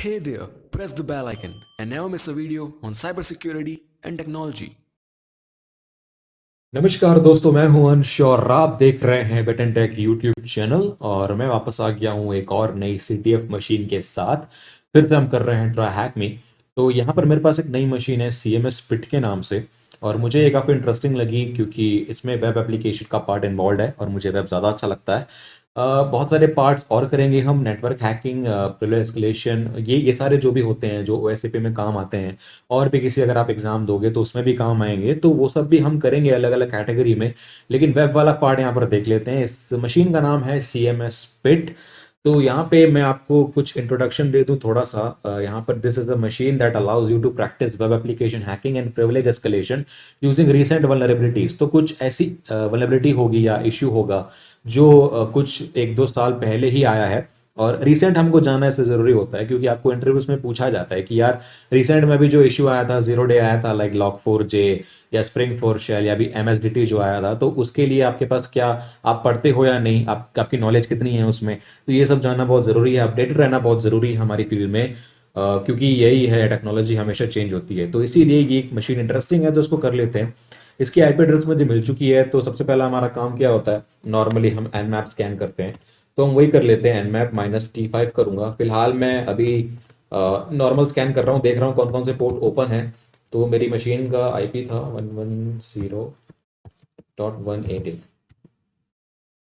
Hey there, press the bell icon and never miss a video on cybersecurity and technology. नमस्कार दोस्तों, मैं हूं अंश और आप देख रहे हैं बेटन टेक यूट्यूब चैनल। और मैं वापस आ गया हूं एक और नई CTF मशीन के साथ। फिर से हम कर रहे हैं ट्राई हैक में। तो यहाँ पर मेरे पास एक नई मशीन है CMS पिट के नाम से। और मुझे ये काफ़ी इंटरेस्टिंग लगी क्योंकि इसमें वेब एप्लीकेशन का पार्ट इन्वॉल्व है और मुझे वेब ज़्यादा अच्छा लगता है। बहुत सारे पार्ट्स और करेंगे हम, नेटवर्क हैकिंग, प्रिविलेज एस्केलेशन, ये सारे जो भी होते हैं जो OSAP में काम आते हैं। और भी किसी अगर आप एग्जाम दोगे तो उसमें भी काम आएंगे, तो वो सब भी हम करेंगे अलग अलग कैटेगरी में। लेकिन वेब वाला पार्ट यहाँ पर देख लेते हैं। इस मशीन का नाम है CMS पिट। तो यहाँ पे मैं आपको कुछ इंट्रोडक्शन दे दूँ थोड़ा सा। यहाँ पर this is a machine that allows you to practise web application hacking and privilege escalation using recent vulnerabilities. तो कुछ ऐसी वल्नरेबिलिटी होगी या इश्यू होगा जो कुछ एक दो साल पहले ही आया है। और रिसेंट हमको जानना इससे ज़रूरी होता है क्योंकि आपको इंटरव्यूज में पूछा जाता है कि यार रिसेंट में भी जो इश्यू आया था, 0 डे आया था, लाइक log4j या स्प्रिंग फोर शेल या भी MSDT जो आया था, तो उसके लिए आपके पास क्या, आप पढ़ते हो या नहीं, आपकी नॉलेज कितनी है उसमें। तो ये सब जानना बहुत ज़रूरी है, अपडेटेड रहना बहुत ज़रूरी है हमारी फील्ड में। क्योंकि यही है, टेक्नोलॉजी हमेशा चेंज होती है। तो इसीलिए ये एक मशीन इंटरेस्टिंग है तो उसको कर लेते हैं। इसकी IP एड्रेस मुझे मिल चुकी है। तो सबसे पहला हमारा काम क्या होता है, नॉर्मली हम Nmap स्कैन करते हैं। तो हम वही कर लेते हैं, Nmap-T5 करूंगा। फिलहाल मैं अभी नॉर्मल स्कैन कर रहा हूँ, देख रहा हूँ कौन कौन से पोर्ट ओपन है। तो मेरी मशीन का IP था 110.188।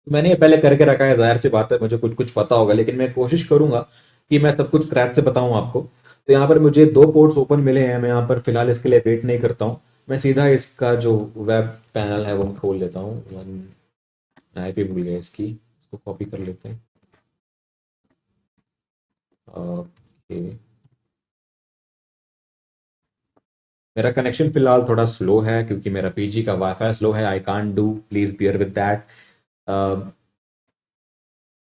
मैंने ये पहले करके रखा है, जाहिर सी बात है मुझे कुछ कुछ पता होगा, लेकिन मैं कोशिश करूंगा कि मैं सब कुछ क्रैक से बताऊं आपको। तो यहाँ पर मुझे दो पोर्ट्स ओपन मिले हैं। मैं यहाँ पर फिलहाल इसके लिए वेट नहीं करता हूँ, मैं सीधा इसका जो वेब पैनल है वो खोल लेता हूँ। IP भूल गया इसकी, इसको कॉपी कर लेते हैं। ओके, मेरा कनेक्शन फिलहाल थोड़ा स्लो है क्योंकि मेरा PG का वाईफाई स्लो है। I can't do, please bear with that.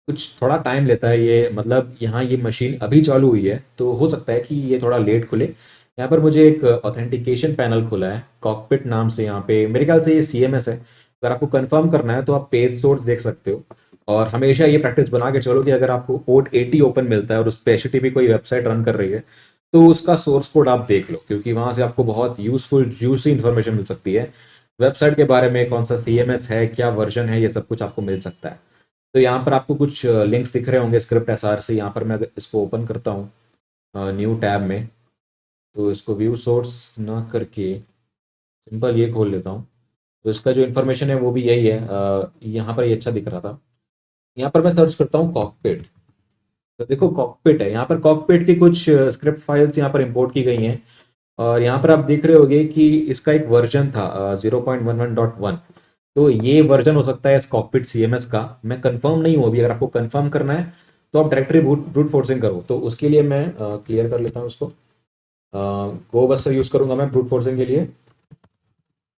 कुछ थोड़ा टाइम लेता है ये, मतलब यहाँ ये मशीन अभी चालू हुई है तो हो सकता है कि ये थोड़ा लेट खुले। यहाँ पर मुझे एक ऑथेंटिकेशन पैनल खुला है कॉकपिट नाम से। यहाँ पे मेरे ख्याल से ये CMS है। अगर आपको कंफर्म करना है तो आप पेज सोर्स देख सकते हो। और हमेशा ये प्रैक्टिस बना के चलो कि अगर आपको पोर्ट 80 ओपन मिलता है और उस पर HTTP कोई वेबसाइट रन कर रही है तो उसका सोर्स कोड आप देख लो, क्योंकि वहां से आपको बहुत यूजफुल जूसी इंफॉर्मेशन मिल सकती है वेबसाइट के बारे में, कौन सा CMS है, क्या वर्जन है, ये सब कुछ आपको मिल सकता है। तो यहाँ पर आपको कुछ लिंक्स दिख रहे होंगे स्क्रिप्ट SR से। यहाँ पर मैं अगर इसको ओपन करता हूँ न्यू टैब में, तो इसको व्यू सोर्स ना करके सिंपल ये खोल लेता हूँ। तो इसका जो इन्फॉर्मेशन है वो भी यही है। यहाँ पर ये अच्छा दिख रहा था। यहाँ पर मैं सर्च करता हूँ कॉकपिट। तो देखो कॉकपिट है, यहाँ पर कॉकपिट की कुछ स्क्रिप्ट फाइल्स यहाँ पर इंपोर्ट की गई हैं। और यहाँ पर आप देख रहे होगे कि इसका एक वर्जन था 0.11.1। तो ये वर्जन हो सकता है इस कॉकपिट CMS का। मैं कंफर्म नहीं हूँ अभी, अगर आपको कंफर्म करना है तो आप डायरेक्टरी ब्रूट फोर्सिंग करो। तो उसके लिए मैं क्लियर कर लेता हूँ उसको। गो बस्टर यूज़ करूंगा मैं ब्रूट फोर्सिंग के लिए।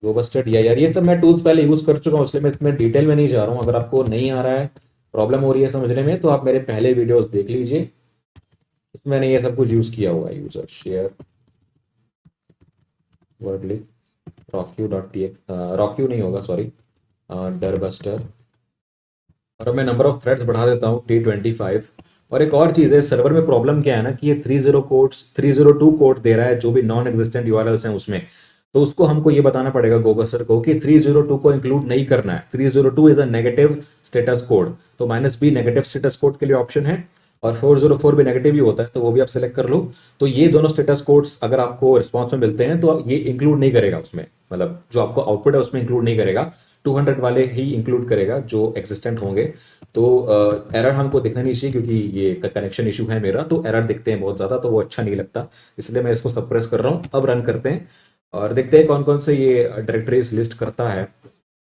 गो बस्टर या यार, ये सब मैं टूल्स पहले यूज़ कर चुका हूँ, इसलिए मैं इसमें डिटेल में नहीं जा रहा हूँ। अगर आपको नहीं आ रहा है, प्रॉब्लम हो रही है समझने में, तो आप मेरे पहले वीडियोस देख लीजिए, इसमें मैंने ये सब कुछ यूज़ किया हुआ है। User share word list rockq.txt, rockq नहीं होगा सॉरी, डरबस्टर। और अब मैं नंबर ऑफ थ्रेड्स बढ़ा देता हूँ T25। और एक और चीज़ है, सर्वर में प्रॉब्लम क्या है ना कि ये 302 कोड दे रहा है जो भी नॉन एग्जिस्टेंट URLs हैं उसमें। तो उसको हमको ये बताना पड़ेगा गोबस्टर को कि 302 को इंक्लूड नहीं करना है। 302 is a negative status code. तो -B नेगेटिव स्टेटस कोड के लिए ऑप्शन है, और 404 भी नेगेटिव ही होता है, तो वो भी आप सेलेक्ट कर लो। तो ये दोनों स्टेटस कोड्स अगर आपको रिस्पॉन्स में मिलते हैं तो ये इंक्लूड नहीं करेगा उसमें, मतलब जो आपको आउटपुट है उसमें इंक्लूड नहीं करेगा। 200 वाले ही इंक्लूड करेगा जो एग्जिस्टेंट होंगे। तो एरर हमको दिखना नहीं चाहिए क्योंकि ये कनेक्शन इशू है मेरा, तो एरर दिखते हैं बहुत ज़्यादा, तो वो अच्छा नहीं लगता। इसलिए मैं इसको सप्रेस कर रहा हूँ। अब रन करते हैं और देखते हैं कौन कौन से ये डायरेक्टरीज लिस्ट करता है।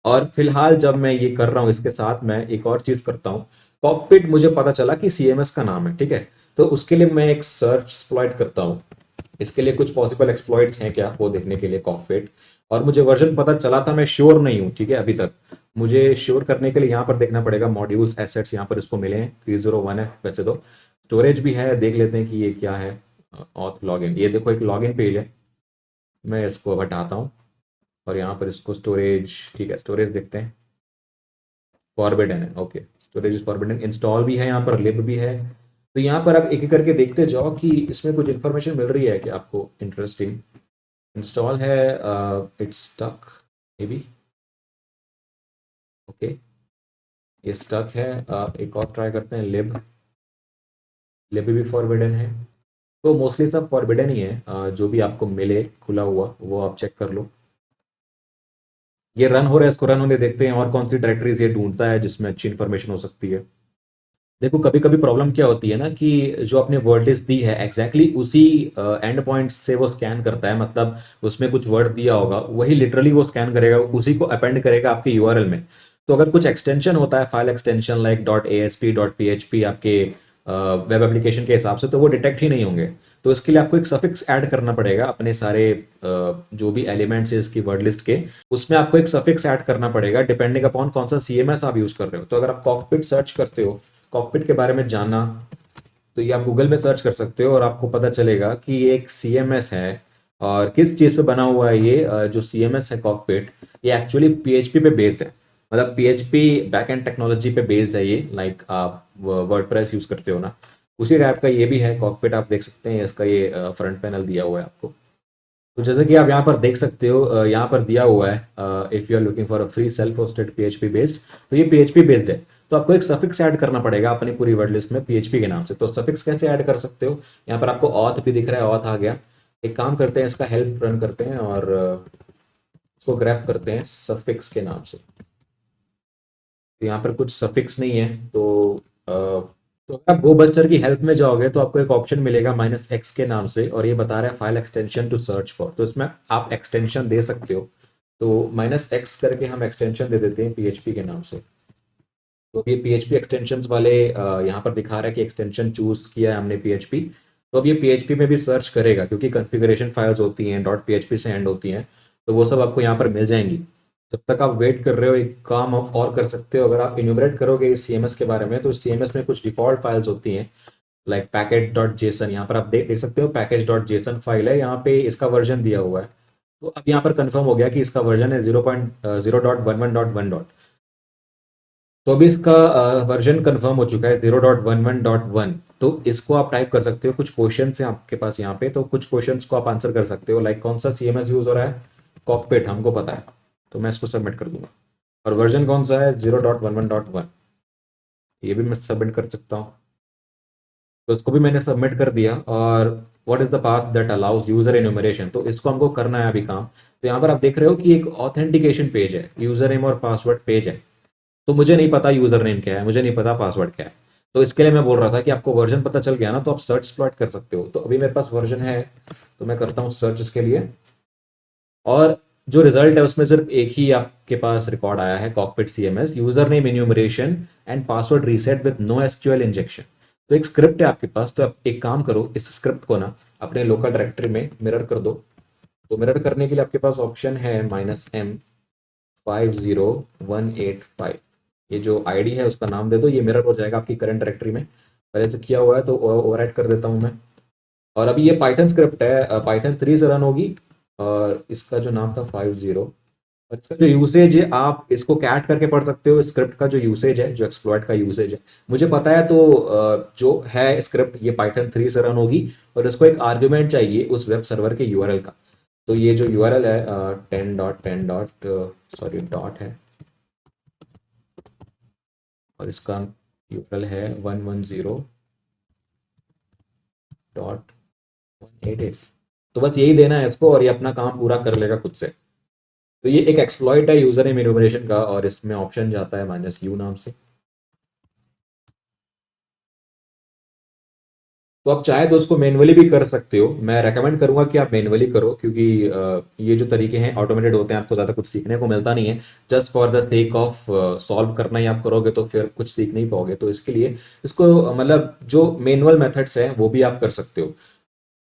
और फिलहाल जब मैं ये कर रहा हूँ, इसके साथ मैं एक और चीज़ करता हूँ। कॉकपिट मुझे पता चला कि CMS का नाम है, ठीक है। तो उसके लिए मैं एक सर्च एक्सप्लॉइट करता हूँ। इसके लिए कुछ पॉसिबल एक्सप्लॉइट्स हैं क्या वो देखने के लिए कॉकपिट। और मुझे वर्जन पता चला था, मैं श्योर नहीं हूँ, ठीक है। अभी तक मुझे श्योर करने के लिए यहाँ पर देखना पड़ेगा मॉड्यूल्स एसेट्स, यहाँ पर इसको मिले हैं 301 है वैसे तो। स्टोरेज भी है, देख लेते हैं कि ये क्या है। ऑथ लॉगिन, ये देखो एक लॉगिन पेज है। मैं इसको अब हटाता हूँ और यहाँ पर इसको स्टोरेज, ठीक है स्टोरेज देखते हैं। फॉरबिडन है, okay, storage is forbidden. Install भी है यहाँ पर, लिब भी है। तो यहाँ पर आप एक एक करके देखते जाओ कि इसमें कुछ इन्फॉर्मेशन मिल रही है कि आपको इंटरेस्टिंग। इंस्टॉल है, it's stuck maybe, okay ये स्टक है। एक और ट्राई करते हैं, लिब, लिब भी फॉरबिडन है। तो मोस्टली सब फॉरबिडन ही है। जो भी आपको मिले खुला हुआ वो आप चेक कर लो। ये रन हो रहा है, इसको रन होने देखते हैं और कौन सी डायरेक्टरीज ये ढूंढता है जिसमें अच्छी इन्फॉर्मेशन हो सकती है। देखो कभी कभी प्रॉब्लम क्या होती है ना कि जो आपने वर्ड लिस्ट दी है एग्जैक्टली उसी एंड पॉइंट से वो स्कैन करता है, मतलब उसमें कुछ वर्ड दिया होगा वही लिटरली वो स्कैन करेगा, उसी को अपेंड करेगा आपके यूआरएल में। तो अगर कुछ एक्सटेंशन होता है, file extension like dot ASP dot PHP आपके वेब एप्लीकेशन के हिसाब से, तो वो डिटेक्ट ही नहीं होंगे। तो इसके लिए आपको एक सफिक्स ऐड करना पड़ेगा अपने सारे जो भी एलिमेंट्स है इसकी वर्ड लिस्ट के, उसमें आपको एक सफिक्स ऐड करना पड़ेगा डिपेंडिंग अपॉन कौन सा CMS आप यूज कर रहे हो। तो अगर आप कॉकपिट सर्च करते हो, कॉकपिट के बारे में जानना, तो ये आप गूगल में सर्च कर सकते हो और आपको पता चलेगा कि ये एक CMS है। और किस चीज़ पे बना हुआ है ये जो CMS है कॉकपिट, ये एक्चुअली PHP पे बेस्ड है। मतलब PHP बैकएंड टेक्नोलॉजी पे बेस्ड है ये, लाइक आप वर्डप्रेस यूज करते हो ना, उसी टाइप का ये भी है कॉकपिट। आप देख सकते हैं इसका ये फ्रंट पैनल दिया हुआ है आपको। तो जैसे कि आप यहाँ पर देख सकते हो, यहाँ पर दिया हुआ है if you are looking for a free self hosted PHP based, तो ये PHP बेस्ड है। तो आपको एक सफिक्स ऐड करना पड़ेगा अपनी पूरी वर्ड लिस्ट में PHP के नाम से। तो सफिक्स कैसे ऐड कर सकते हो, यहाँ पर आपको ऑथ भी दिख रहा है, ऑथ आ गया। एक काम करते हैं, इसका हेल्प रन करते हैं और इसको ग्रैब करते हैं सफिक्स के नाम से। तो यहाँ पर कुछ सफिक्स नहीं है, तो अगर आप गो बस्टर की हेल्प में जाओगे तो आपको एक ऑप्शन मिलेगा -x के नाम से, और ये बता रहा है file extension to search for. तो इसमें आप एक्सटेंशन दे सकते हो। तो -x करके हम एक्सटेंशन दे देते हैं PHP के नाम से। तो ये PHP एक्सटेंशन वाले यहाँ पर दिखा रहा है कि एक्सटेंशन चूज किया है हमने PHP। तो अब ये PHP में भी सर्च करेगा क्योंकि कॉन्फ़िगरेशन फाइल्स होती हैं .php से एंड होती हैं, तो वो सब आपको यहाँ पर मिल जाएंगी। जब तक आप वेट कर रहे हो, एक काम आप और कर सकते हो। अगर आप इन्यूमरेट करोगे इस CMS के बारे में, तो CMS में कुछ डिफॉल्ट फाइल्स होती हैं लाइक package.json। यहाँ पर आप देख सकते हो package.json फाइल है, यहाँ पे इसका वर्जन दिया हुआ है। तो अब यहाँ पर कंफर्म हो गया कि इसका वर्जन है 0.0.11.1. तो अभी इसका वर्जन कंफर्म हो चुका है 0.11.1। तो इसको आप टाइप कर सकते हो। कुछ क्वेश्चन हैं आपके पास यहाँ पे, तो कुछ क्वेश्चंस को आप आंसर कर सकते हो, लाइक कौन सा CMS यूज हो रहा है, कॉकपिट हमको पता है, तो मैं इसको सबमिट कर दूंगा। और वर्जन कौन सा है, 0.11.1, ये भी मैं सबमिट कर सकता हूँ। तो इसको भी मैंने सबमिट कर दिया। और what is the path that allows user enumeration, तो इसको हमको करना है अभी काम। तो यहाँ पर आप देख रहे हो कि एक ऑथेंटिकेशन पेज है, यूजर नेम और पासवर्ड पेज है। तो मुझे नहीं पता यूजर नेम क्या है, मुझे नहीं पता पासवर्ड क्या है। तो इसके लिए मैं बोल रहा था कि आपको वर्जन पता चल गया ना, तो आप सर्च एक्सप्लॉइट कर सकते हो। तो अभी मेरे पास वर्जन है, तो मैं करता हूँ सर्च इसके लिए। और जो रिजल्ट है उसमें सिर्फ एक ही आपके पास रिकॉर्ड आया है, cockpit CMS user name enumeration and password reset with no SQL injection. तो एक स्क्रिप्ट है आपके पास, तो आप एक काम करो, इस स्क्रिप्ट को ना अपने लोकल डायरेक्टरी में मिरर कर दो। तो मिरर करने के लिए आपके पास ऑप्शन है -m50185। ये जो ID है उसका नाम दे दो, ये मिरर हो जाएगा आपकी करंट डायरेक्टरी में। पहले से किया हुआ है तो ओवरराइट कर देता हूँ मैं। और अभी ये पाइथन स्क्रिप्ट है, पाइथन 3 से रन होगी। और इसका जो नाम था 50, और इसका जो यूसेज है आप इसको कैट करके पढ़ सकते हो। स्क्रिप्ट का जो यूसेज है, जो एक्सप्लॉइट का यूसेज है मुझे पता है। तो जो है स्क्रिप्ट ये पाइथन 3 से रन होगी, और इसको एक आर्ग्यूमेंट चाहिए उस वेब सर्वर के URL का। तो ये जो URL है 10.10. सॉरी डॉट है, और इसका URL है 110.188। तो बस यही देना है इसको और ये अपना काम पूरा कर लेगा खुद से। तो ये एक एक्सप्लॉइट है यूजर नेम इन्यूमरेशन का, और इसमें ऑप्शन जाता है -u नाम से। तो आप चाहे तो उसको मैनुअली भी कर सकते हो। मैं रेकमेंड करूंगा कि आप मैनुअली करो, क्योंकि ये जो तरीके हैं ऑटोमेटेड होते हैं, आपको ज़्यादा कुछ सीखने को मिलता नहीं है। Just for the sake of solve करना ही आप करोगे तो फिर कुछ सीख नहीं पाओगे। तो इसके लिए इसको मतलब जो मैनुअल मेथड्स हैं वो भी आप कर सकते हो।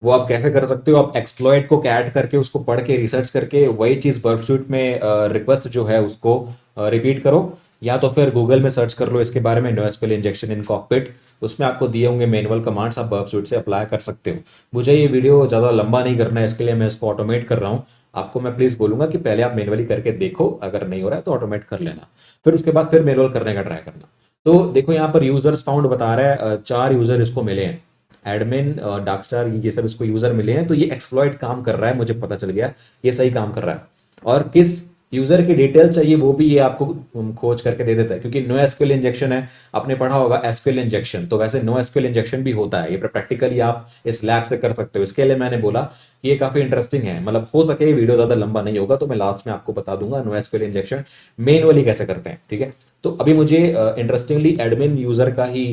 वो आप कैसे कर सकते हो, आप एक्सप्लॉइट को कैट करके उसको पढ़ के रिसर्च करके वही चीज़ वर्ब स्यूट में रिक्वेस्ट जो है उसको रिपीट करो, या तो फिर गूगल में सर्च कर लो इसके बारे में, नो एसक्यूएल इंजेक्शन इन कॉकपिट। उसमें आपको दिए होंगे मैनुअल कमांड्स, आप वर्ब स्यूट से अप्लाई कर सकते हो। मुझे ये वीडियो ज़्यादा लंबा नहीं करना है, इसके लिए मैं इसको ऑटोमेट कर रहा हूँ। आपको मैं प्लीज़ बोलूंगा कि पहले आप मैनुअली करके देखो, अगर नहीं हो रहा है तो ऑटोमेट कर लेना, फिर उसके बाद फिर मैनुअल करने का ट्राई करना। तो देखो यहाँ पर यूजर्स फाउंड बता रहा है, 4 यूजर इसको मिले हैं, एडमिन, डार्कस्टार, ये सब इसको यूजर मिले हैं। तो ये एक्सप्लॉइट काम कर रहा है, मुझे पता चल गया, ये सही काम कर रहा है। और किस यूजर की डिटेल चाहिए वो भी ये आपको खोज करके दे देता है, क्योंकि नो एसक्यूएल इंजेक्शन है, आपने पढ़ा होगा एसक्यूएल इंजेक्शन, तो वैसे नो एसक्यूएल इंजेक्शन भी होता है, ये प्रैक्टिकली आप इस लैब से कर सकते हो। इसके लिए मैंने बोला कि ये काफी इंटरेस्टिंग है, मतलब हो सके वीडियो ज्यादा लंबा नहीं होगा तो मैं लास्ट में आपको बता दूंगा नो एसक्यूएल इंजेक्शन मैनुअली कैसे करते हैं, ठीक है। तो अभी मुझे इंटरेस्टिंगली एडमिन यूजर का ही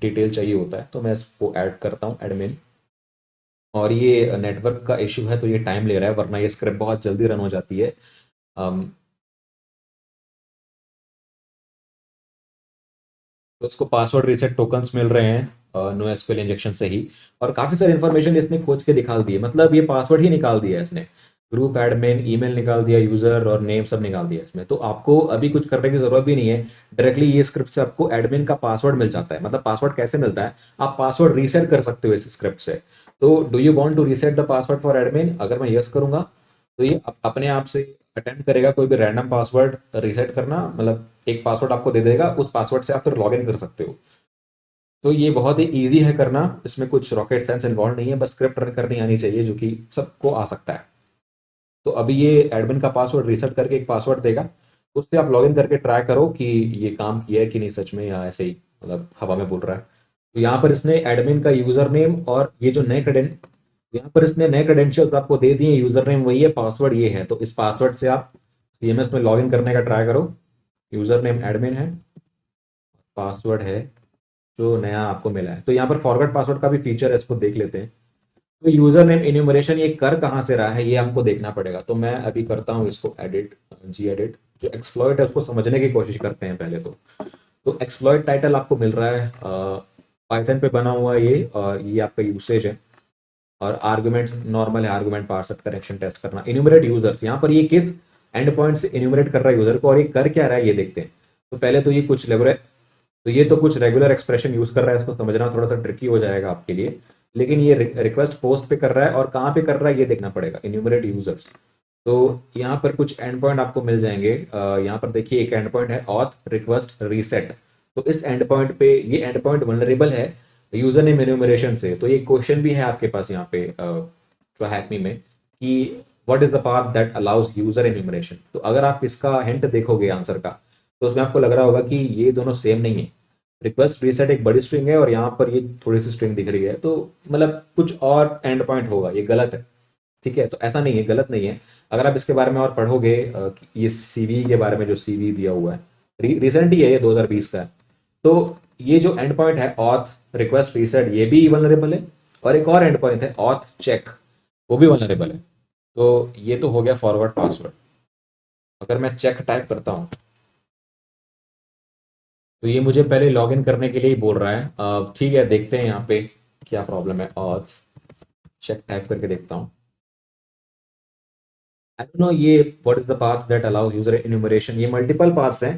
डिटेल चाहिए होता है, तो मैं इसको ऐड करता हूँ एडमिन। और ये नेटवर्क का इशू है तो ये टाइम ले रहा है, वरना ये स्क्रिप्ट बहुत जल्दी रन हो जाती है। अम, तो इसको पासवर्ड रीसेट टोकन्स मिल रहे हैं नो एसक्यूएल इंजेक्शन से ही। और काफी सारी इंफॉर्मेशन इसने खोज के दिखा दी है, मतलब ये पासवर्ड ही निकाल दिया है इसने, ग्रुप एडमिन, ईमेल निकाल दिया, यूजर और नेम सब निकाल दिया इसमें। तो आपको अभी कुछ करने की जरूरत भी नहीं है, डायरेक्टली ये स्क्रिप्ट से आपको एडमिन का पासवर्ड मिल जाता है। मतलब पासवर्ड कैसे मिलता है, आप पासवर्ड रीसेट कर सकते हो इस स्क्रिप्ट से। तो do you want to reset the password for admin, अगर मैं यस करूंगा तो ये अपने आप से अटेम्प्ट करेगा कोई भी रैंडम पासवर्ड रीसेट करना, मतलब एक पासवर्ड आपको दे देगा, उस पासवर्ड से आप फिर लॉग इन कर सकते हो। तो ये बहुत ही ईजी है करना, इसमें कुछ रॉकेट साइंस इन्वॉल्व नहीं है, बस स्क्रिप्ट रन करनी आनी चाहिए, जो कि सबको आ सकता है। तो अभी ये एडमिन का पासवर्ड रीसेट करके एक पासवर्ड देगा, उससे आप लॉगिन करके ट्राई करो कि ये काम किया है कि नहीं सच में, या ऐसे ही मतलब हवा में बोल रहा है। तो यहाँ पर इसने एडमिन का यूजर नेम और ये जो नए क्रेडेंट, यहाँ पर इसने नए क्रेडेंशियल्स आपको दे दिए, यूजर नेम वही है, पासवर्ड ये है। तो इस पासवर्ड से आप सीएमएस में लॉगिन करने का ट्राई करो। यूजर नेम एडमिन है, पासवर्ड है जो नया आपको मिला है। तो यहाँ पर फॉरवर्ड पासवर्ड का भी फीचर है, इसको देख लेते हैं। तो यूजर नेम इन्यूमरेशन ये कर कहाँ से रहा है ये हमको देखना पड़ेगा। तो मैं अभी करता हूँ इसको एडिट, जी एडिट, जो एक्सप्लॉइट है उसको समझने की कोशिश करते हैं पहले। तो एक्सप्लॉइट टाइटल आपको मिल रहा है, पाइथन पे बना हुआ है ये, और ये आपका यूसेज है। और आर्गुमेंट्स नॉर्मल है, आर्गुमेंट पार्सर, कनेक्शन टेस्ट करना, इन्यूमरेट यूजर्स, यहाँ पर ये किस एंड पॉइंट से इन्यूमरेट कर रहा है यूजर को और ये कर क्या रहा है ये देखते हैं। तो पहले तो ये कुछ रेगुलर, तो ये तो कुछ रेगुलर एक्सप्रेशन यूज कर रहा है, इसको समझना थोड़ा सा ट्रिकी हो जाएगा आपके लिए। लेकिन ये रिक्वेस्ट पोस्ट पे कर रहा है और कहाँ पे कर रहा है ये देखना पड़ेगा, इन्यूमरेट यूजर्स। तो यहाँ पर कुछ एंड पॉइंट आपको मिल जाएंगे, यहाँ पर देखिए एक एंड पॉइंट है ऑथ रिक्वेस्ट रीसेट। तो इस एंड पॉइंट पे, ये एंड पॉइंट वनरेबल है यूजर नेम एन्यूमरेशन से। तो ये क्वेश्चन भी है आपके पास यहाँ पे हैकमी में, कि what is the path that allows user enumeration. तो अगर आप इसका हिंट देखोगे आंसर का, तो उसमें आपको लग रहा होगा कि ये दोनों सेम नहीं है। रिक्वेस्ट रीसेट एक बड़ी स्ट्रिंग है और यहाँ पर ये थोड़ी सी स्ट्रिंग दिख रही है, तो मतलब कुछ और एंड पॉइंट होगा, ये गलत है। ठीक है, तो ऐसा नहीं है, गलत नहीं है। अगर आप इसके बारे में और पढ़ोगे, ये सीवी के बारे में, जो सीवी दिया हुआ है रिसेंट ही है, ये 2020 का है। तो ये जो एंड पॉइंट है ऑथ रिक्वेस्ट रीसेट, ये भी वनरेबल है। और एक और एंड पॉइंट है ऑथ चेक, वो भी वनरेबल है। तो ये तो हो गया फॉरवर्ड पासवर्ड। अगर मैं चेक टाइप करता हूँ तो ये मुझे पहले लॉगिन करने के लिए ही बोल रहा है। ठीक है, देखते हैं यहाँ पे क्या प्रॉब्लम है। ऑथ चेक टाइप करके देखता हूँ। आई डोंट नो ये what is the path that allows user enumeration, ये मल्टीपल पाथ्स हैं।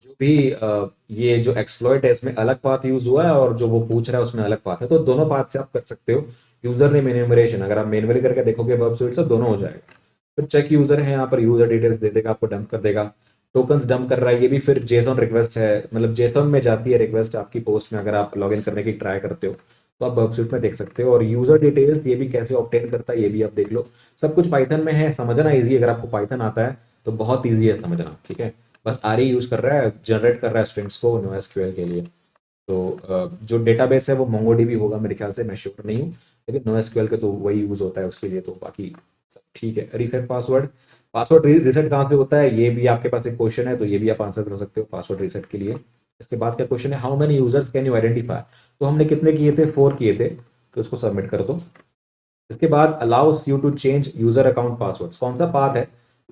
जो भी ये जो एक्सप्लॉइट है इसमें अलग पाथ यूज हुआ है, और जो वो पूछ रहा है उसमें अलग पाथ है। तो दोनों पाथ से आप कर सकते हो यूजर नेम इन्यूमरेशन। अगर आप मैन्युअली करके देखोगे वर्ब स्विच से, दोनों हो जाएगा। फिर चेक यूजर है, यहाँ पर यूजर डिटेल्स दे देगा, आपको डंप कर देगा। टोकन्स डंप कर रहा है, ये भी फिर जेसॉन रिक्वेस्ट है, मतलब जेसॉन में जाती है रिक्वेस्ट आपकी पोस्ट में, अगर आप लॉगिन करने की ट्राई करते हो तो आप वर्कशीट में देख सकते हो। और यूजर डिटेल्स ये भी कैसे ऑब्टेन करता है ये भी आप देख लो। सब कुछ पाइथन में है, समझना इजी, अगर आपको पाइथन आता है तो बहुत इजी है समझना, ठीक है। बस आर यूज कर रहा है, जनरेट कर रहा है स्ट्रिंग्स को नो एसक्यूएल के लिए। तो जो डेटाबेस है वो मोंगोडीबी होगा मेरे ख्याल से, मैं श्योर नहीं हूँ, लेकिन नो एसक्यूएल के तो वही यूज होता है उसके लिए। तो बाकी सब ठीक है। रीसेट पासवर्ड, पासवर्ड रीसेट कहाँ से होता है ये भी आपके पास एक क्वेश्चन है, तो ये भी आप आंसर कर सकते हो पासवर्ड रीसेट के लिए। इसके बाद का क्वेश्चन है how many users can you identify. तो हमने कितने किए थे, 4 किए थे, तो इसको सबमिट कर दो। इसके बाद allows you to change user account password, कौन सा पाथ है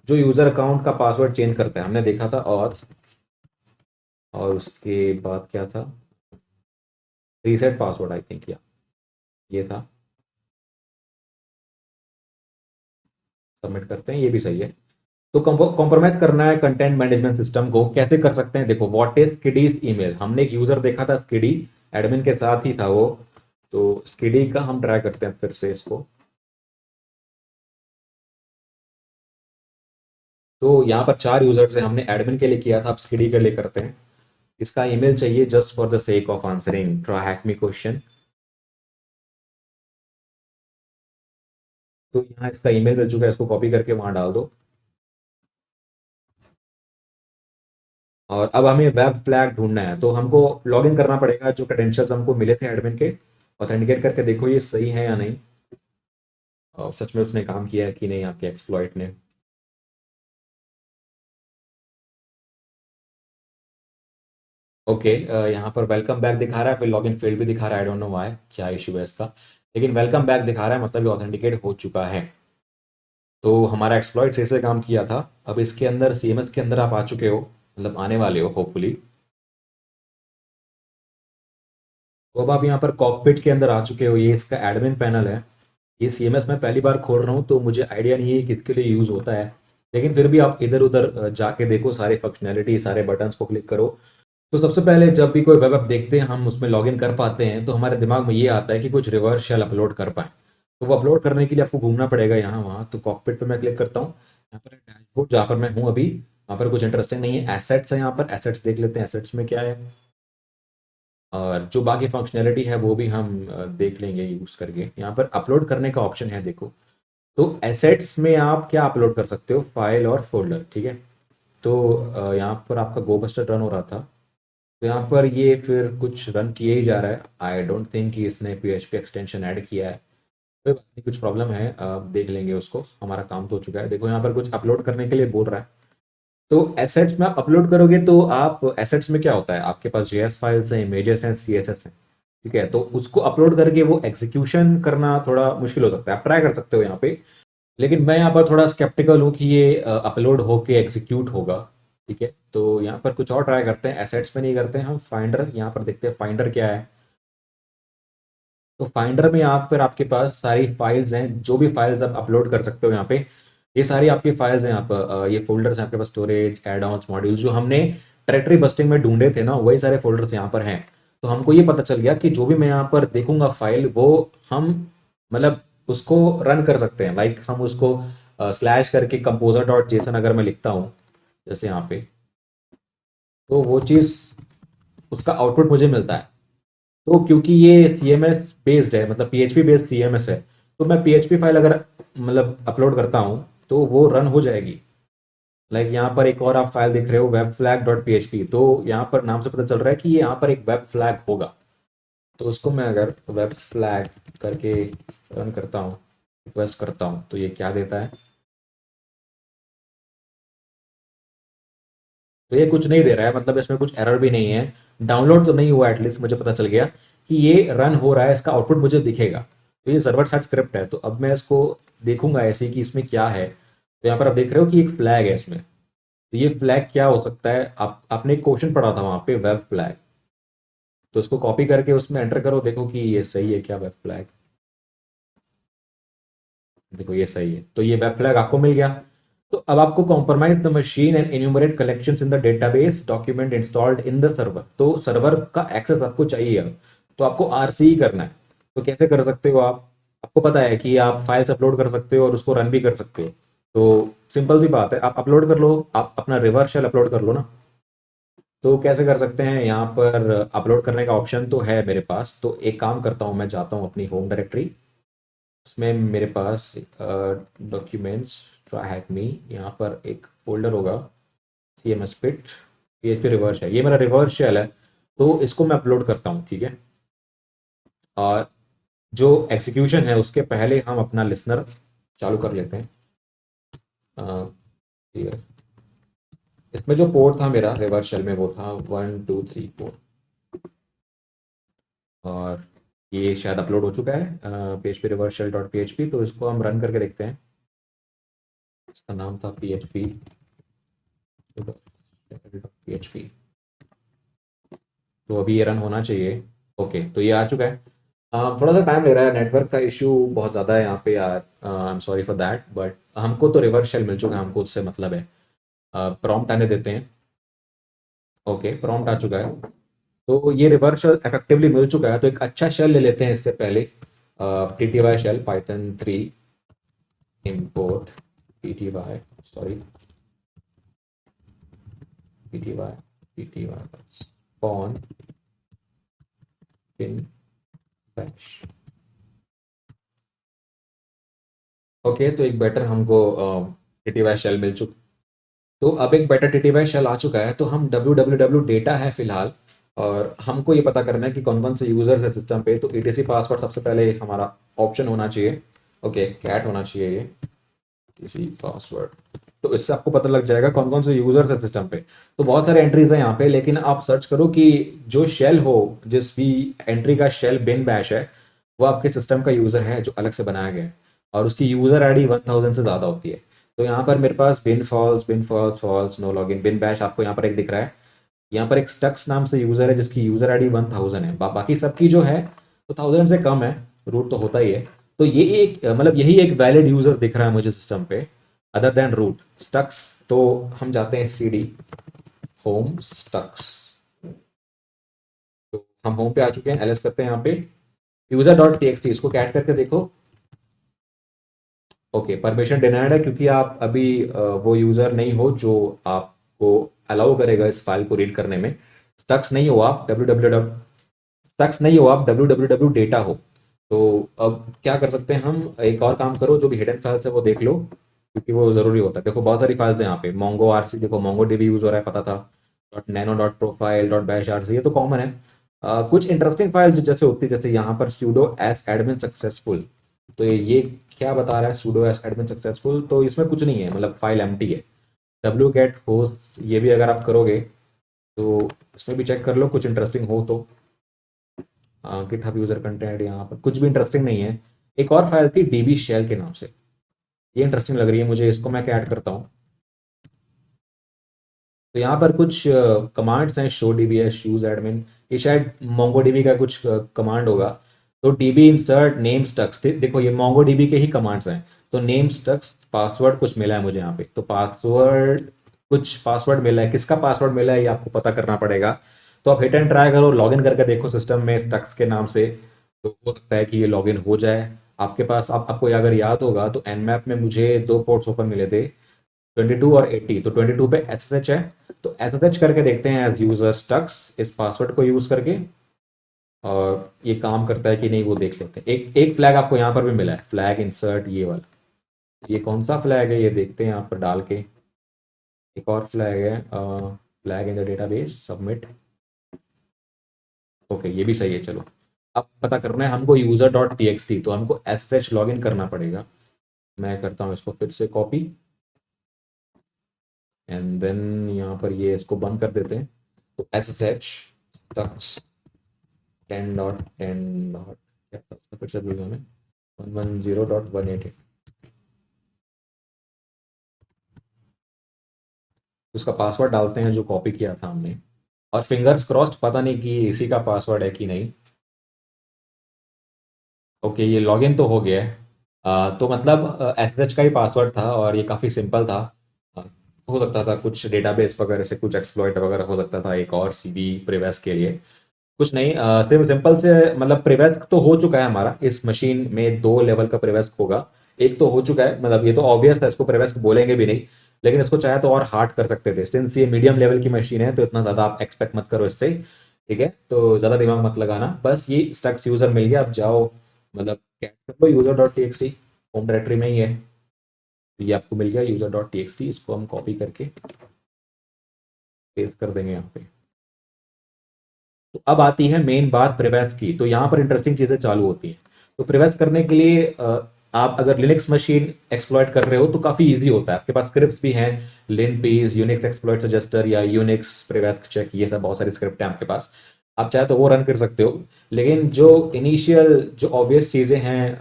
जो यूजर अकाउंट का पासवर्ड चेंज करता है, हमने देखा था और उसके बाद क्या था, रीसेट पासवर्ड आई थिंक, या ये था। सबमिट करते हैं, ये भी सही है। तो कॉम्प्रोमाइज करना है कंटेंट मैनेजमेंट सिस्टम को, कैसे कर सकते हैं देखो। व्हाट इज स्किडीज ईमेल, हमने एक यूजर देखा था स्किडी, एडमिन के साथ ही था वो। तो स्किडी का हम ट्राई करते हैं फिर से इसको। तो यहाँ पर 4 यूजर्स है, हमने एडमिन के लिए किया था, अब स्किडी के लिए करते हैं। इसका ईमेल चाहिए just for the sake of answering try hack me question. तो यहाँ इसका ईमेल मिल चुका है, इसको कॉपी करके वहां डाल दो। और अब हमें वेब फ्लैग ढूंढना है, तो हमको लॉग इन करना पड़ेगा जो क्रेडेंशियल्स हमको मिले थे एडमिन के। ऑथेंटिकेट करके देखो ये सही है या नहीं, और सच में उसने काम किया है कि नहीं आपके एक्सप्लॉइट ने। ओके, यहाँ पर वेलकम बैक दिखा रहा है, फिर लॉगिन फेल्ड भी दिखा रहा है। आई डोंट नो व्हाई, क्या इशू है इसका, लेकिन वेलकम बैक दिखा रहा है, मतलब ये ऑथेंटिकेट हो चुका है। तो हमारा एक्सप्लॉइट सही से काम किया था। अब इसके अंदर सीएमएस के अंदर आप आ चुके हो, मतलब आने वाले हो होपफुली। तो अब आप यहाँ पर कॉकपिट के अंदर आ चुके हो, ये इसका एडमिन पैनल है। ये सीएमएस मैं पहली बार खोल रहा हूँ तो मुझे आइडिया नहीं है किसके लिए यूज़ होता है, लेकिन फिर भी आप इधर उधर जाके देखो, सारे फंक्शनैलिटी सारे बटन्स को क्लिक करो। तो सबसे पहले जब भी कोई वेब ऐप देखते हैं हम उसमें लॉगिन कर पाते हैं, तो हमारे दिमाग में ये आता है कि कुछ रिवर्स शेल अपलोड कर पाएँ। तो वो अपलोड करने के लिए आपको घूमना पड़ेगा यहाँ वहाँ। तो कॉकपिट पे मैं क्लिक करता हूँ, यहाँ पर डैशबोर्ड जहाँ पर मैं हूँ अभी, वहाँ पर कुछ इंटरेस्टिंग नहीं है। एसेट्स है, यहाँ पर एसेट्स देख लेते हैं, एसेट्स में क्या है। और जो बाकी फंक्शनैलिटी है वो भी हम देख लेंगे यूज़ करके। यहाँ पर अपलोड करने का ऑप्शन है देखो। तो एसेट्स में आप क्या अपलोड कर सकते हो, फाइल और फोल्डर, ठीक है। तो यहाँ पर आपका गोबस्टर रन हो रहा था, तो यहाँ पर ये फिर कुछ रन किए ही जा रहा है। आई डोंट थिंक कि इसने PHP एक्सटेंशन ऐड किया है, कोई बात नहीं, कुछ प्रॉब्लम है, देख लेंगे उसको। हमारा काम तो हो चुका है। देखो यहाँ पर कुछ अपलोड करने के लिए बोल रहा है। तो एसेट्स में आप अपलोड करोगे तो आप एसेट्स में क्या होता है, आपके पास JS फाइल्स हैं, इमेजेस हैं, CSS हैं, ठीक है। तो उसको अपलोड करके वो एग्जीक्यूशन करना थोड़ा मुश्किल हो सकता है। आप ट्राई कर सकते हो यहाँ पे, लेकिन मैं यहाँ पर थोड़ा स्केप्टिकल हूँ कि ये अपलोड होके एग्जीक्यूट होगा, ठीक है। तो यहाँ पर कुछ और ट्राई करते हैं, एसेट्स में नहीं करते हैं हम, फाइंडर यहाँ पर देखते हैं फाइंडर क्या है। तो फाइंडर में यहाँ पर आपके पास सारी फाइल्स हैं, जो भी फाइल्स आप अपलोड कर सकते हो यहाँ पे, ये सारी आपकी फाइल्स हैं यहाँ पर। ये फोल्डर्स हैं आपके पास, स्टोरेज, एड ऑन्स, मॉड्यूल्स, जो हमने डायरेक्टरी बस्टिंग में ढूंढे थे ना, वही सारे फोल्डर्स यहाँ पर हैं। तो हमको ये पता चल गया कि जो भी मैं यहाँ पर देखूंगा फाइल, वो हम मतलब उसको रन कर सकते हैं। लाइक हम उसको स्लैश करके कंपोजर डॉट जेसन अगर मैं लिखता हूँ जैसे यहाँ पे, तो वो चीज़, उसका आउटपुट मुझे मिलता है। तो क्योंकि ये CMS बेस्ड है, मतलब PHP बेस्ड CMS है, तो मैं PHP फाइल अगर मतलब अपलोड करता हूँ तो वो रन हो जाएगी। लाइक यहाँ पर एक और आप फाइल देख रहे हो, वेब फ्लैग डॉट PHP, तो यहाँ पर नाम से पता चल रहा है कि ये यहाँ पर एक वेब फ्लैग होगा। तो उसको मैं अगर वेब फ्लैग करके रन करता हूँ, रिक्वेस्ट करता हूँ, तो ये क्या देता है, तो ये कुछ नहीं दे रहा है, मतलब इसमें कुछ एरर भी नहीं है। डाउनलोड तो नहीं हुआ, एटलीस्ट मुझे पता चल गया कि ये रन हो रहा है, इसका आउटपुट मुझे दिखेगा। तो ये सर्वर साइड स्क्रिप्ट है, तो अब मैं इसको देखूंगा ऐसे कि इसमें क्या है। तो यहाँ पर आप देख रहे हो कि एक फ्लैग है इसमें। तो ये फ्लैग क्या हो सकता है, आप आपने एक क्वेश्चन पढ़ा था वहां पे, वेब फ्लैग। तो इसको कॉपी करके उसमें एंटर करो, देखो कि ये सही है क्या वेब फ्लैग। देखो ये सही है, तो ये वेब फ्लैग आपको मिल गया। तो अब आपको compromise the machine and enumerate collections in the database document installed in the server. तो सर्वर का एक्सेस आपको चाहिए अब, तो आपको RC करना है। तो कैसे कर सकते हो आप, आपको पता है कि आप फाइल्स अपलोड कर सकते हो और उसको रन भी कर सकते हो। तो सिंपल सी बात है, आप अपलोड कर लो, आप अपना रिवर्स शेल अपलोड कर लो ना। तो कैसे कर सकते हैं, यहाँ पर अपलोड करने का ऑप्शन तो है मेरे पास। तो एक काम करता हूँ, मैं जाता हूँ अपनी होम डायरेक्टरी, उसमें मेरे पास डॉक्यूमेंट्स, ट्राई हैक मी, यहाँ पर एक फोल्डर होगा, CMS पिट, PHP रिवर्स है, ये मेरा रिवर्स शेल है। तो इसको मैं अपलोड करता हूँ, ठीक है। और जो एग्जीक्यूशन है उसके पहले हम अपना लिसनर चालू कर लेते हैं। ठीक है, इसमें जो पोर्ट था मेरा रिवर्स शेल में वो था 1 2 3 4। और ये शायद अपलोड हो चुका है, PHP reverse shell dot PHP। तो इसको हम रन करके देखते हैं। इसका नाम था PHP डॉट PHP। तो अभी ये रन होना चाहिए। ओके, तो ये आ चुका है। थोड़ा सा टाइम ले रहा है, नेटवर्क का इशू बहुत ज़्यादा है यहाँ पे यार, I am sorry for that, but हमको तो रिवर्स शेल मिल चुका है, हमको उससे मतलब है। प्रॉम्प्ट आने देते हैं। ओके, प्रॉम्प्ट आ चुका है, तो ये रिवर्स शेल इफेक्टिवली मिल चुका है। तो एक अच्छा शेल ले लेते हैं इससे पहले, TTY shell, Python 3 import TTY, sorry, TTY, TTY con bin bash. Okay, तो एक बेटर हमको टीटीवाई शेल मिल चुका। तो अब एक बेटर टीटीवाई शेल आ चुका है, तो हम www डेटा है फिलहाल, और हमको ये पता करना है कि कौन कौन से यूजर्स है सिस्टम पे। तो etc पासवर्ड सबसे पहले हमारा ऑप्शन होना चाहिए। ओके, कैट होना चाहिए ये etc पासवर्ड। तो इससे आपको पता लग जाएगा कौन कौन से यूजर्स है सिस्टम पे। तो बहुत सारे एंट्रीज हैं यहाँ पे, लेकिन आप सर्च करो कि जो शेल हो, जिस भी एंट्री का शेल बिन बैश है, वो आपके सिस्टम का यूजर है जो अलग से बनाया गया है, और उसकी यूजर आईडी 1000 से ज़्यादा होती है। तो यहाँ पर मेरे पास bin false false no login bin bash आपको यहाँ पर एक दिख रहा है। यहाँ पर एक स्टक्स नाम से यूजर है जिसकी यूजर आईडी 1000 है। बाकी सबकी जो है तो 1000 से कम है, रूट तो होता ही है। तो ये एक मतलब यही एक वैलिड यूजर दिख रहा है मुझे सिस्टम पे, अदर देन रूट स्टक्स। तो हम जाते हैं cd होम स्टक्स। तो हम होम पे आ चुके हैं, एलएस करते हैं यहाँ पे यूजर डॉट टी इसको कैट करके देखो। ओके, परमिशन डिनाइड है क्योंकि आप अभी वो यूजर नहीं हो जो आपको अलाउ करेगा इस फाइल को रीड करने में। स्टक्स नहीं हो आप, www डेटा हो। तो अब क्या कर सकते हैं हम, एक और काम करो, जो भी हिडन फाइल्स है वो देख लो, क्योंकि वो जरूरी होता है। देखो बहुत सारी फाइल्स हैं यहाँ पे, मोंगो आरसी, देखो मोंगो डीबी यूज हो रहा है, पता था। Dot nano dot profile dot bash RC, ये तो कॉमन है। कुछ इंटरेस्टिंग फाइल जैसे होती है, जैसे यहाँ पर sudo एस एडमिन सक्सेसफुल। तो ये क्या बता रहा है, sudo एस एडमिन सक्सेसफुल, तो इसमें कुछ नहीं है, मतलब फाइल एम्प्टी है। डब्ल्यू गेट होस्ट, ये भी अगर आप करोगे तो इसमें भी चेक कर लो, कुछ इंटरेस्टिंग हो तो। गिटहब यूजर कंटेंट, यहाँ पर कुछ भी इंटरेस्टिंग नहीं है। एक और फाइल थी डीबी शेल के नाम से, ये इंटरेस्टिंग लग रही है मुझे, इसको मैं क्या ऐड करता हूँ। तो यहाँ पर कुछ कमांड्स हैं, show D B S use admin, ये शायद मोंगो डीबी का कुछ कमांड होगा। तो डीबी इंसर्ट नेम स्टक्स, देखो ये मोंगो डीबी के ही कमांड्स हैं। तो नेम स्टक्स पासवर्ड कुछ मिला है मुझे यहाँ पे, तो पासवर्ड मिला है, किसका पासवर्ड मिला है ये आपको पता करना पड़ेगा। तो आप हिट एंड ट्राई करो, लॉगिन करके देखो सिस्टम में स्टक्स के नाम से, तो हो सकता है कि ये लॉगिन हो जाए आपके पास। आपको अगर याद होगा तो nmap में मुझे दो पोर्ट्स ओपन मिले थे, 22 और 80। तो 22 पे SSH है, तो SSH करके देखते हैं एज यूजर स्टक्स इस पासवर्ड को यूज करके, और ये काम करता है कि नहीं वो देख लेते हैं। एक एक फ्लैग आपको यहाँ पर भी मिला है, फ्लैग इंसर्ट ये वाला। ये कौन सा फ्लैग है ये देखते हैं यहाँ पर डाल के। एक और फ्लैग है, flag in the database submit. Okay, ये भी सही है। चलो, अब पता करना है हमको यूजर डॉट टी तो हमको SSH लॉगिन करना पड़ेगा। मैं करता हूँ इसको फिर से कॉपी, एंड देन यहाँ पर ये इसको बंद कर देते हैं। तो SSH stux 10.10 डॉट क्या था उसका, फिर से भूल गया मैं, 110.188। उसका पासवर्ड डालते हैं जो कॉपी किया था हमने, और फिंगर्स क्रॉस्ड, पता नहीं कि इसी का पासवर्ड है कि नहीं। ओके, ये लॉगिन तो हो गया है। तो मतलब SSH का ही पासवर्ड था, और ये काफ़ी सिंपल था। अ, हो सकता था कुछ डेटाबेस वगैरह से कुछ एक्सप्लॉइट वगैरह हो सकता था, एक और सीवी प्रिवेस के लिए। कुछ नहीं, सिर्फ सिंपल से मतलब प्रिवेस्क तो हो चुका है हमारा, इस मशीन में दो लेवल का प्रिवेस्क होगा। एक तो हो चुका है, मतलब ये तो ऑब्वियस है, इसको प्रिवेस्क बोलेंगे भी नहीं, लेकिन इसको चाहे तो और हार्ड कर सकते थे। सिंस ये मीडियम लेवल की मशीन है तो इतना ज़्यादा आप एक्सपेक्ट मत करो इससे, ठीक है। तो ज़्यादा दिमाग मत लगाना, बस ये स्टक्स यूज़र मिल गया। अब जाओ, मतलब कैट कर लो user dot T X T, home directory में ही है। तो ये आपको मिल गया user dot T X T, इसको हम कॉपी करके पेस्ट कर देंगे यहाँ पे। तो अब आती है मेन बात प्रिवेस्ट की, तो यहाँ पर इंटरेस्टिंग चीज़ें चालू होती हैं। तो प्रिवेस्ट करने के लिए आप अगर लिनक्स मशीन एक्सप्लॉइट कर रहे हो तो काफ़ी इजी होता है, आपके पास स्क्रिप्ट्स भी हैं, लिनपीस, यूनिक्स एक्सप्लॉइट सजेस्टर या यूनिक्स प्रिवेस्ट चेक, ये सब बहुत सारी स्क्रिप्ट हैं आपके पास। आप चाहे तो वो रन कर सकते हो, लेकिन जो इनिशियल जो ऑब्वियस चीज़ें हैं,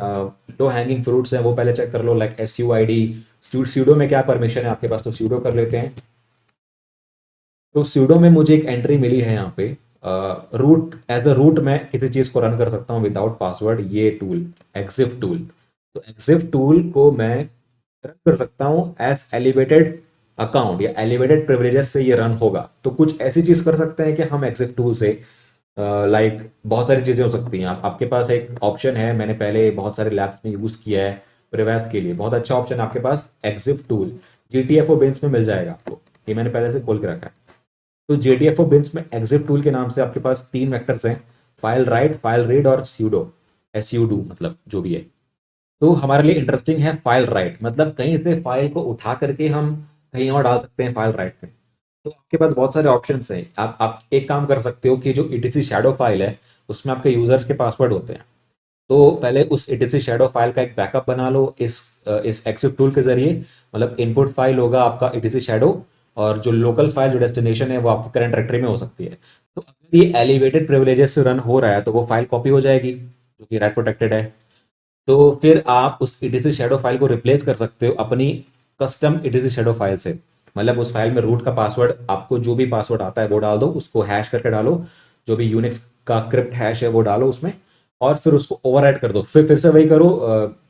लो हैंगिंग फ्रूट्स हैं, वो पहले चेक कर लो, लाइक SUID। सूडो में क्या परमिशन है आपके पास, तो सूडो कर लेते हैं। तो सूडो में मुझे एक एंट्री मिली है यहाँ पे, रूट, एज अ रूट मैं किसी चीज़ को रन कर सकता हूँ विदाउट पासवर्ड, ये टूल एक्सिफ टूल। तो एक्सिफ टूल को मैं रन कर सकता हूँ एज एलिवेटेड अकाउंट या एलिवेटेड प्रिविलेजेस से ये रन होगा। तो कुछ ऐसी चीज़ कर सकते हैं कि हम एक्सिफ टूल से, लाइक बहुत सारी चीज़ें हो सकती हैं। आपके पास एक ऑप्शन है, मैंने पहले बहुत सारे लैब्स में यूज़ किया है प्रिवेस के लिए, बहुत अच्छा ऑप्शन है आपके पास एक्सिफ टूल, GTFO बेंच में मिल जाएगा आपको, ये मैंने पहले से खोल के रखा है। तो JDFO बिन्स में एग्जिट टूल के नाम से आपके पास 3 वेक्टर्स हैं, फाइल राइट, फाइल रीड और sudo, SUDO मतलब जो भी है। तो हमारे लिए इंटरेस्टिंग है फाइल राइट, मतलब कहीं से फाइल को उठा करके हम कहीं और डाल सकते हैं फाइल राइट में। तो आपके पास बहुत सारे ऑप्शंस हैं। आप एक काम कर सकते हो कि जो ETC शैडो फाइल है उसमें आपके यूजर्स के पासवर्ड होते हैं। तो पहले उस ETC शैडो फाइल का एक बैकअप बना लो इस एक्सिफ टूल के जरिए। मतलब इनपुट फाइल होगा आपका ETC शैडो, और जो लोकल फाइल जो डेस्टिनेशन है वो आपकी करंट डायरेक्टरी में हो सकती है। तो अगर ये एलिवेटेड प्रिविलेजेस से रन हो रहा है तो वो फाइल कॉपी हो जाएगी जो कि राइट प्रोटेक्टेड है। तो फिर आप उस ETC शैडो फाइल को रिप्लेस कर सकते हो अपनी कस्टम ETC शैडो फाइल से। मतलब उस फाइल में रूट का पासवर्ड, आपको जो भी पासवर्ड आता है वो डाल दो, उसको हैश करके डालो, जो भी यूनिक्स का क्रिप्ट हैश है वो डालो उसमें, और फिर उसको ओवरराइट कर दो। फिर से वही करो,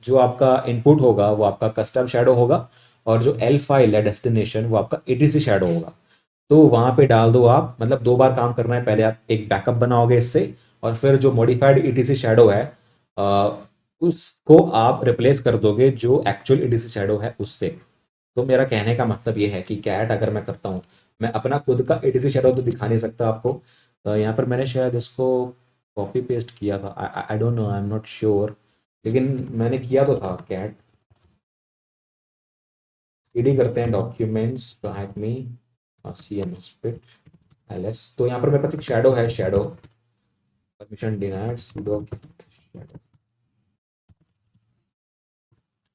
जो आपका इनपुट होगा वो आपका कस्टम शैडो होगा, और जो एल फाइल है डेस्टिनेशन वो आपका ETC शैडो होगा। तो वहां पे डाल दो आप। मतलब 2 बार काम करना है, पहले आप एक बैकअप बनाओगे इससे, और फिर जो मॉडिफाइड ETC शैडो है अ, उसको आप रिप्लेस कर दोगे जो एक्चुअल ETC शैडो है उससे। तो मेरा कहने का मतलब ये है कि कैट अगर मैं करता हूँ, मैं अपना खुद का ETC शैडो तो दिखा नहीं सकता आपको। यहाँ पर मैंने शायद इसको कॉपी पेस्ट किया था, I don't know, I am not sure, लेकिन मैंने किया तो था। कैट CD करते हैं, डॉक्यूमेंट्स हैक मी, CM स्पिट LS। तो यहाँ पर मेरे पास एक शैडो है, शैडो परमिशन डिनाइड sudo।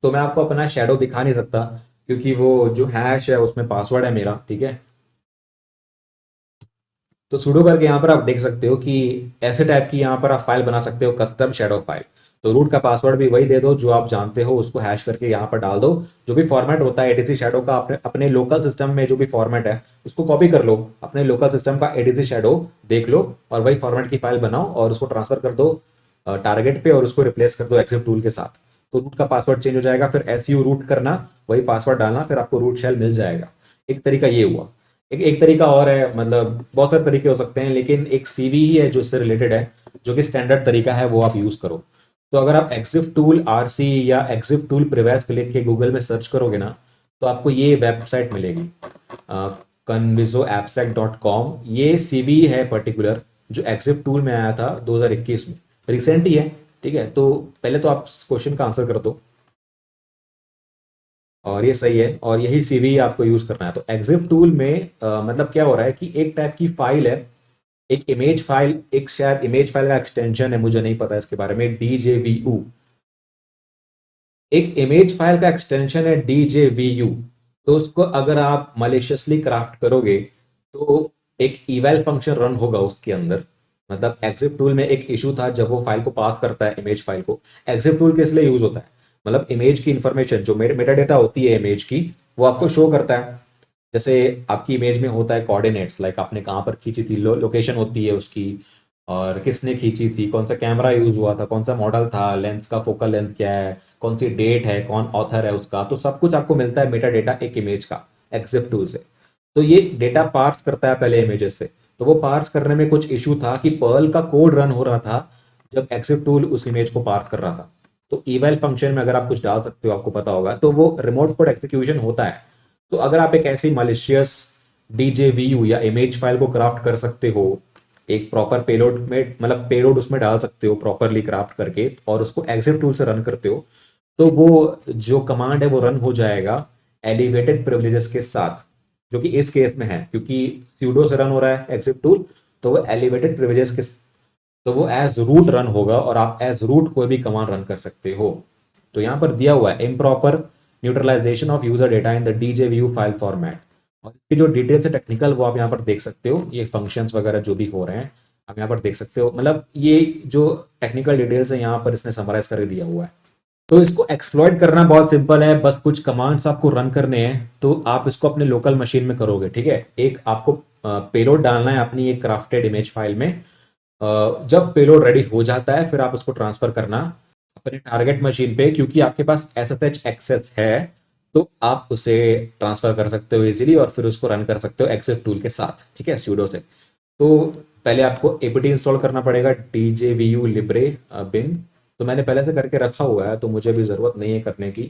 तो मैं आपको अपना शैडो दिखा नहीं सकता क्योंकि वो जो हैश है उसमें पासवर्ड है मेरा, ठीक है। तो sudo करके यहाँ पर आप देख सकते हो कि ऐसे टाइप की यहाँ पर आप फाइल बना सकते हो, कस्टम शैडो फाइल। तो रूट का पासवर्ड भी वही दे दो जो आप जानते हो, उसको हैश करके यहाँ पर डाल दो। जो भी फॉर्मेट होता है ETC शैडो का, अपने अपने लोकल सिस्टम में जो भी फॉर्मेट है उसको कॉपी कर लो, अपने लोकल सिस्टम का ETC शैडो देख लो, और वही फॉर्मेट की फाइल बनाओ और उसको ट्रांसफर कर दो टारगेट पे, और उसको रिप्लेस कर दो एक्सिफ टूल के साथ। तो रूट का पासवर्ड चेंज हो जाएगा, फिर SU रूट करना, वही पासवर्ड डालना, फिर आपको रूट शेल मिल जाएगा। एक तरीका ये हुआ। एक तरीका और है, मतलब बहुत सारे तरीके हो सकते हैं, लेकिन एक CV ही है जो इससे रिलेटेड है, जो कि स्टैंडर्ड तरीका है, वो आप यूज करो। तो अगर आप एक्सिफ टूल RC या एक्सिफ टूल प्रिवेस लिख के गूगल में सर्च करोगे ना, तो आपको ये वेबसाइट मिलेगी, convisoabstract.com। ये CV है पर्टिकुलर, जो एक्सिफ टूल में आया था 2021 में, रिसेंट ही है। ठीक है, तो पहले तो आप क्वेश्चन का आंसर कर दो, और ये सही है, और यही CV आपको यूज करना है। तो एग्जिफ टूल में मतलब क्या हो रहा है कि एक टाइप की फाइल है, एक इमेज फाइल, एक शायद इमेज फाइल का एक्सटेंशन है, मुझे नहीं पता इसके बारे में, DJVU। एक इमेज फाइल का एक्सटेंशन है DJVU। तो उसको अगर आप मलिशियसली क्राफ्ट करोगे तो एक इवैल फंक्शन रन होगा उसके अंदर। मतलब एग्जिट टूल में एक इशू था जब वो फाइल को पास करता है, इमेज फाइल को। एग्जिट टूल किस लिए यूज होता है, मतलब इमेज की इंफॉर्मेशन जो मेटा डेटा होती है इमेज की, वो आपको शो करता है। जैसे आपकी इमेज में होता है कोऑर्डिनेट्स, लाइक आपने कहाँ पर खींची थी, लोकेशन होती है उसकी, और किसने खींची थी, कौन सा कैमरा यूज हुआ था, कौन सा मॉडल था, लेंस का फोकल लेंथ क्या है, कौन सी डेट है, कौन ऑथर है उसका। तो सब कुछ आपको मिलता है मेटा डेटा एक इमेज का एक्सिफ टूल से। तो ये डेटा पार्स करता है पहले इमेजेस से। तो वो पार्स करने में कुछ इशू था कि पर्ल का कोड रन हो रहा था जब एक्सिफ टूल उस इमेज को पार्स कर रहा था। तो इवैल फंक्शन में अगर आप कुछ डाल सकते हो, आपको पता होगा, तो वो रिमोट कोड एक्सिक्यूशन होता है। तो अगर आप एक ऐसी मलिशियस DJVU या इमेज फाइल को क्राफ्ट कर सकते हो, एक प्रॉपर पेलोड में, मतलब पेलोड उसमें डाल सकते हो प्रॉपरली क्राफ्ट करके, और उसको एग्जिट टूल से रन करते हो, तो वो जो कमांड है वो रन हो जाएगा एलिवेटेड प्रिविलेजेस के साथ, जो कि इस केस में है क्योंकि स्यूडो से रन हो रहा है एग्जिट टूल। तो वो एलिवेटेड प्रिविलेजेस के, तो वो एज रूट रन होगा, और आप एज रूट कोई भी कमांड रन कर सकते हो। तो यहाँ पर दिया हुआ है improper neutralisation of user data in the DJVU file format, और इसकी जो डिटेल्स है टेक्निकल वो आप यहाँ पर देख सकते हो, ये फंक्शंस वगैरह जो भी हो रहे हैं आप यहाँ पर देख सकते हो। मतलब ये जो टेक्निकल डिटेल्स है यहाँ पर इसने समराइज करके दिया हुआ है। तो इसको एक्सप्लॉइट करना बहुत सिंपल है, बस कुछ कमांड्स आपको रन करने हैं। तो आप इसको अपने लोकल मशीन में करोगे, ठीक है। एक आपको पेलोड डालना है अपनी एक क्राफ्टेड इमेज फाइल में। जब पेलोड रेडी हो जाता है फिर आप उसको ट्रांसफर करना अपने टारगेट मशीन पे, क्योंकि आपके पास SSH एक्सेस है, तो आप उसे ट्रांसफर कर सकते हो इजीली, और फिर उसको रन कर सकते हो एक्सेस टूल के साथ, ठीक है, sudo से। तो पहले आपको apt इंस्टॉल करना पड़ेगा, DJVU libre bin। तो मैंने पहले से करके रखा हुआ है, तो मुझे भी ज़रूरत नहीं है करने की,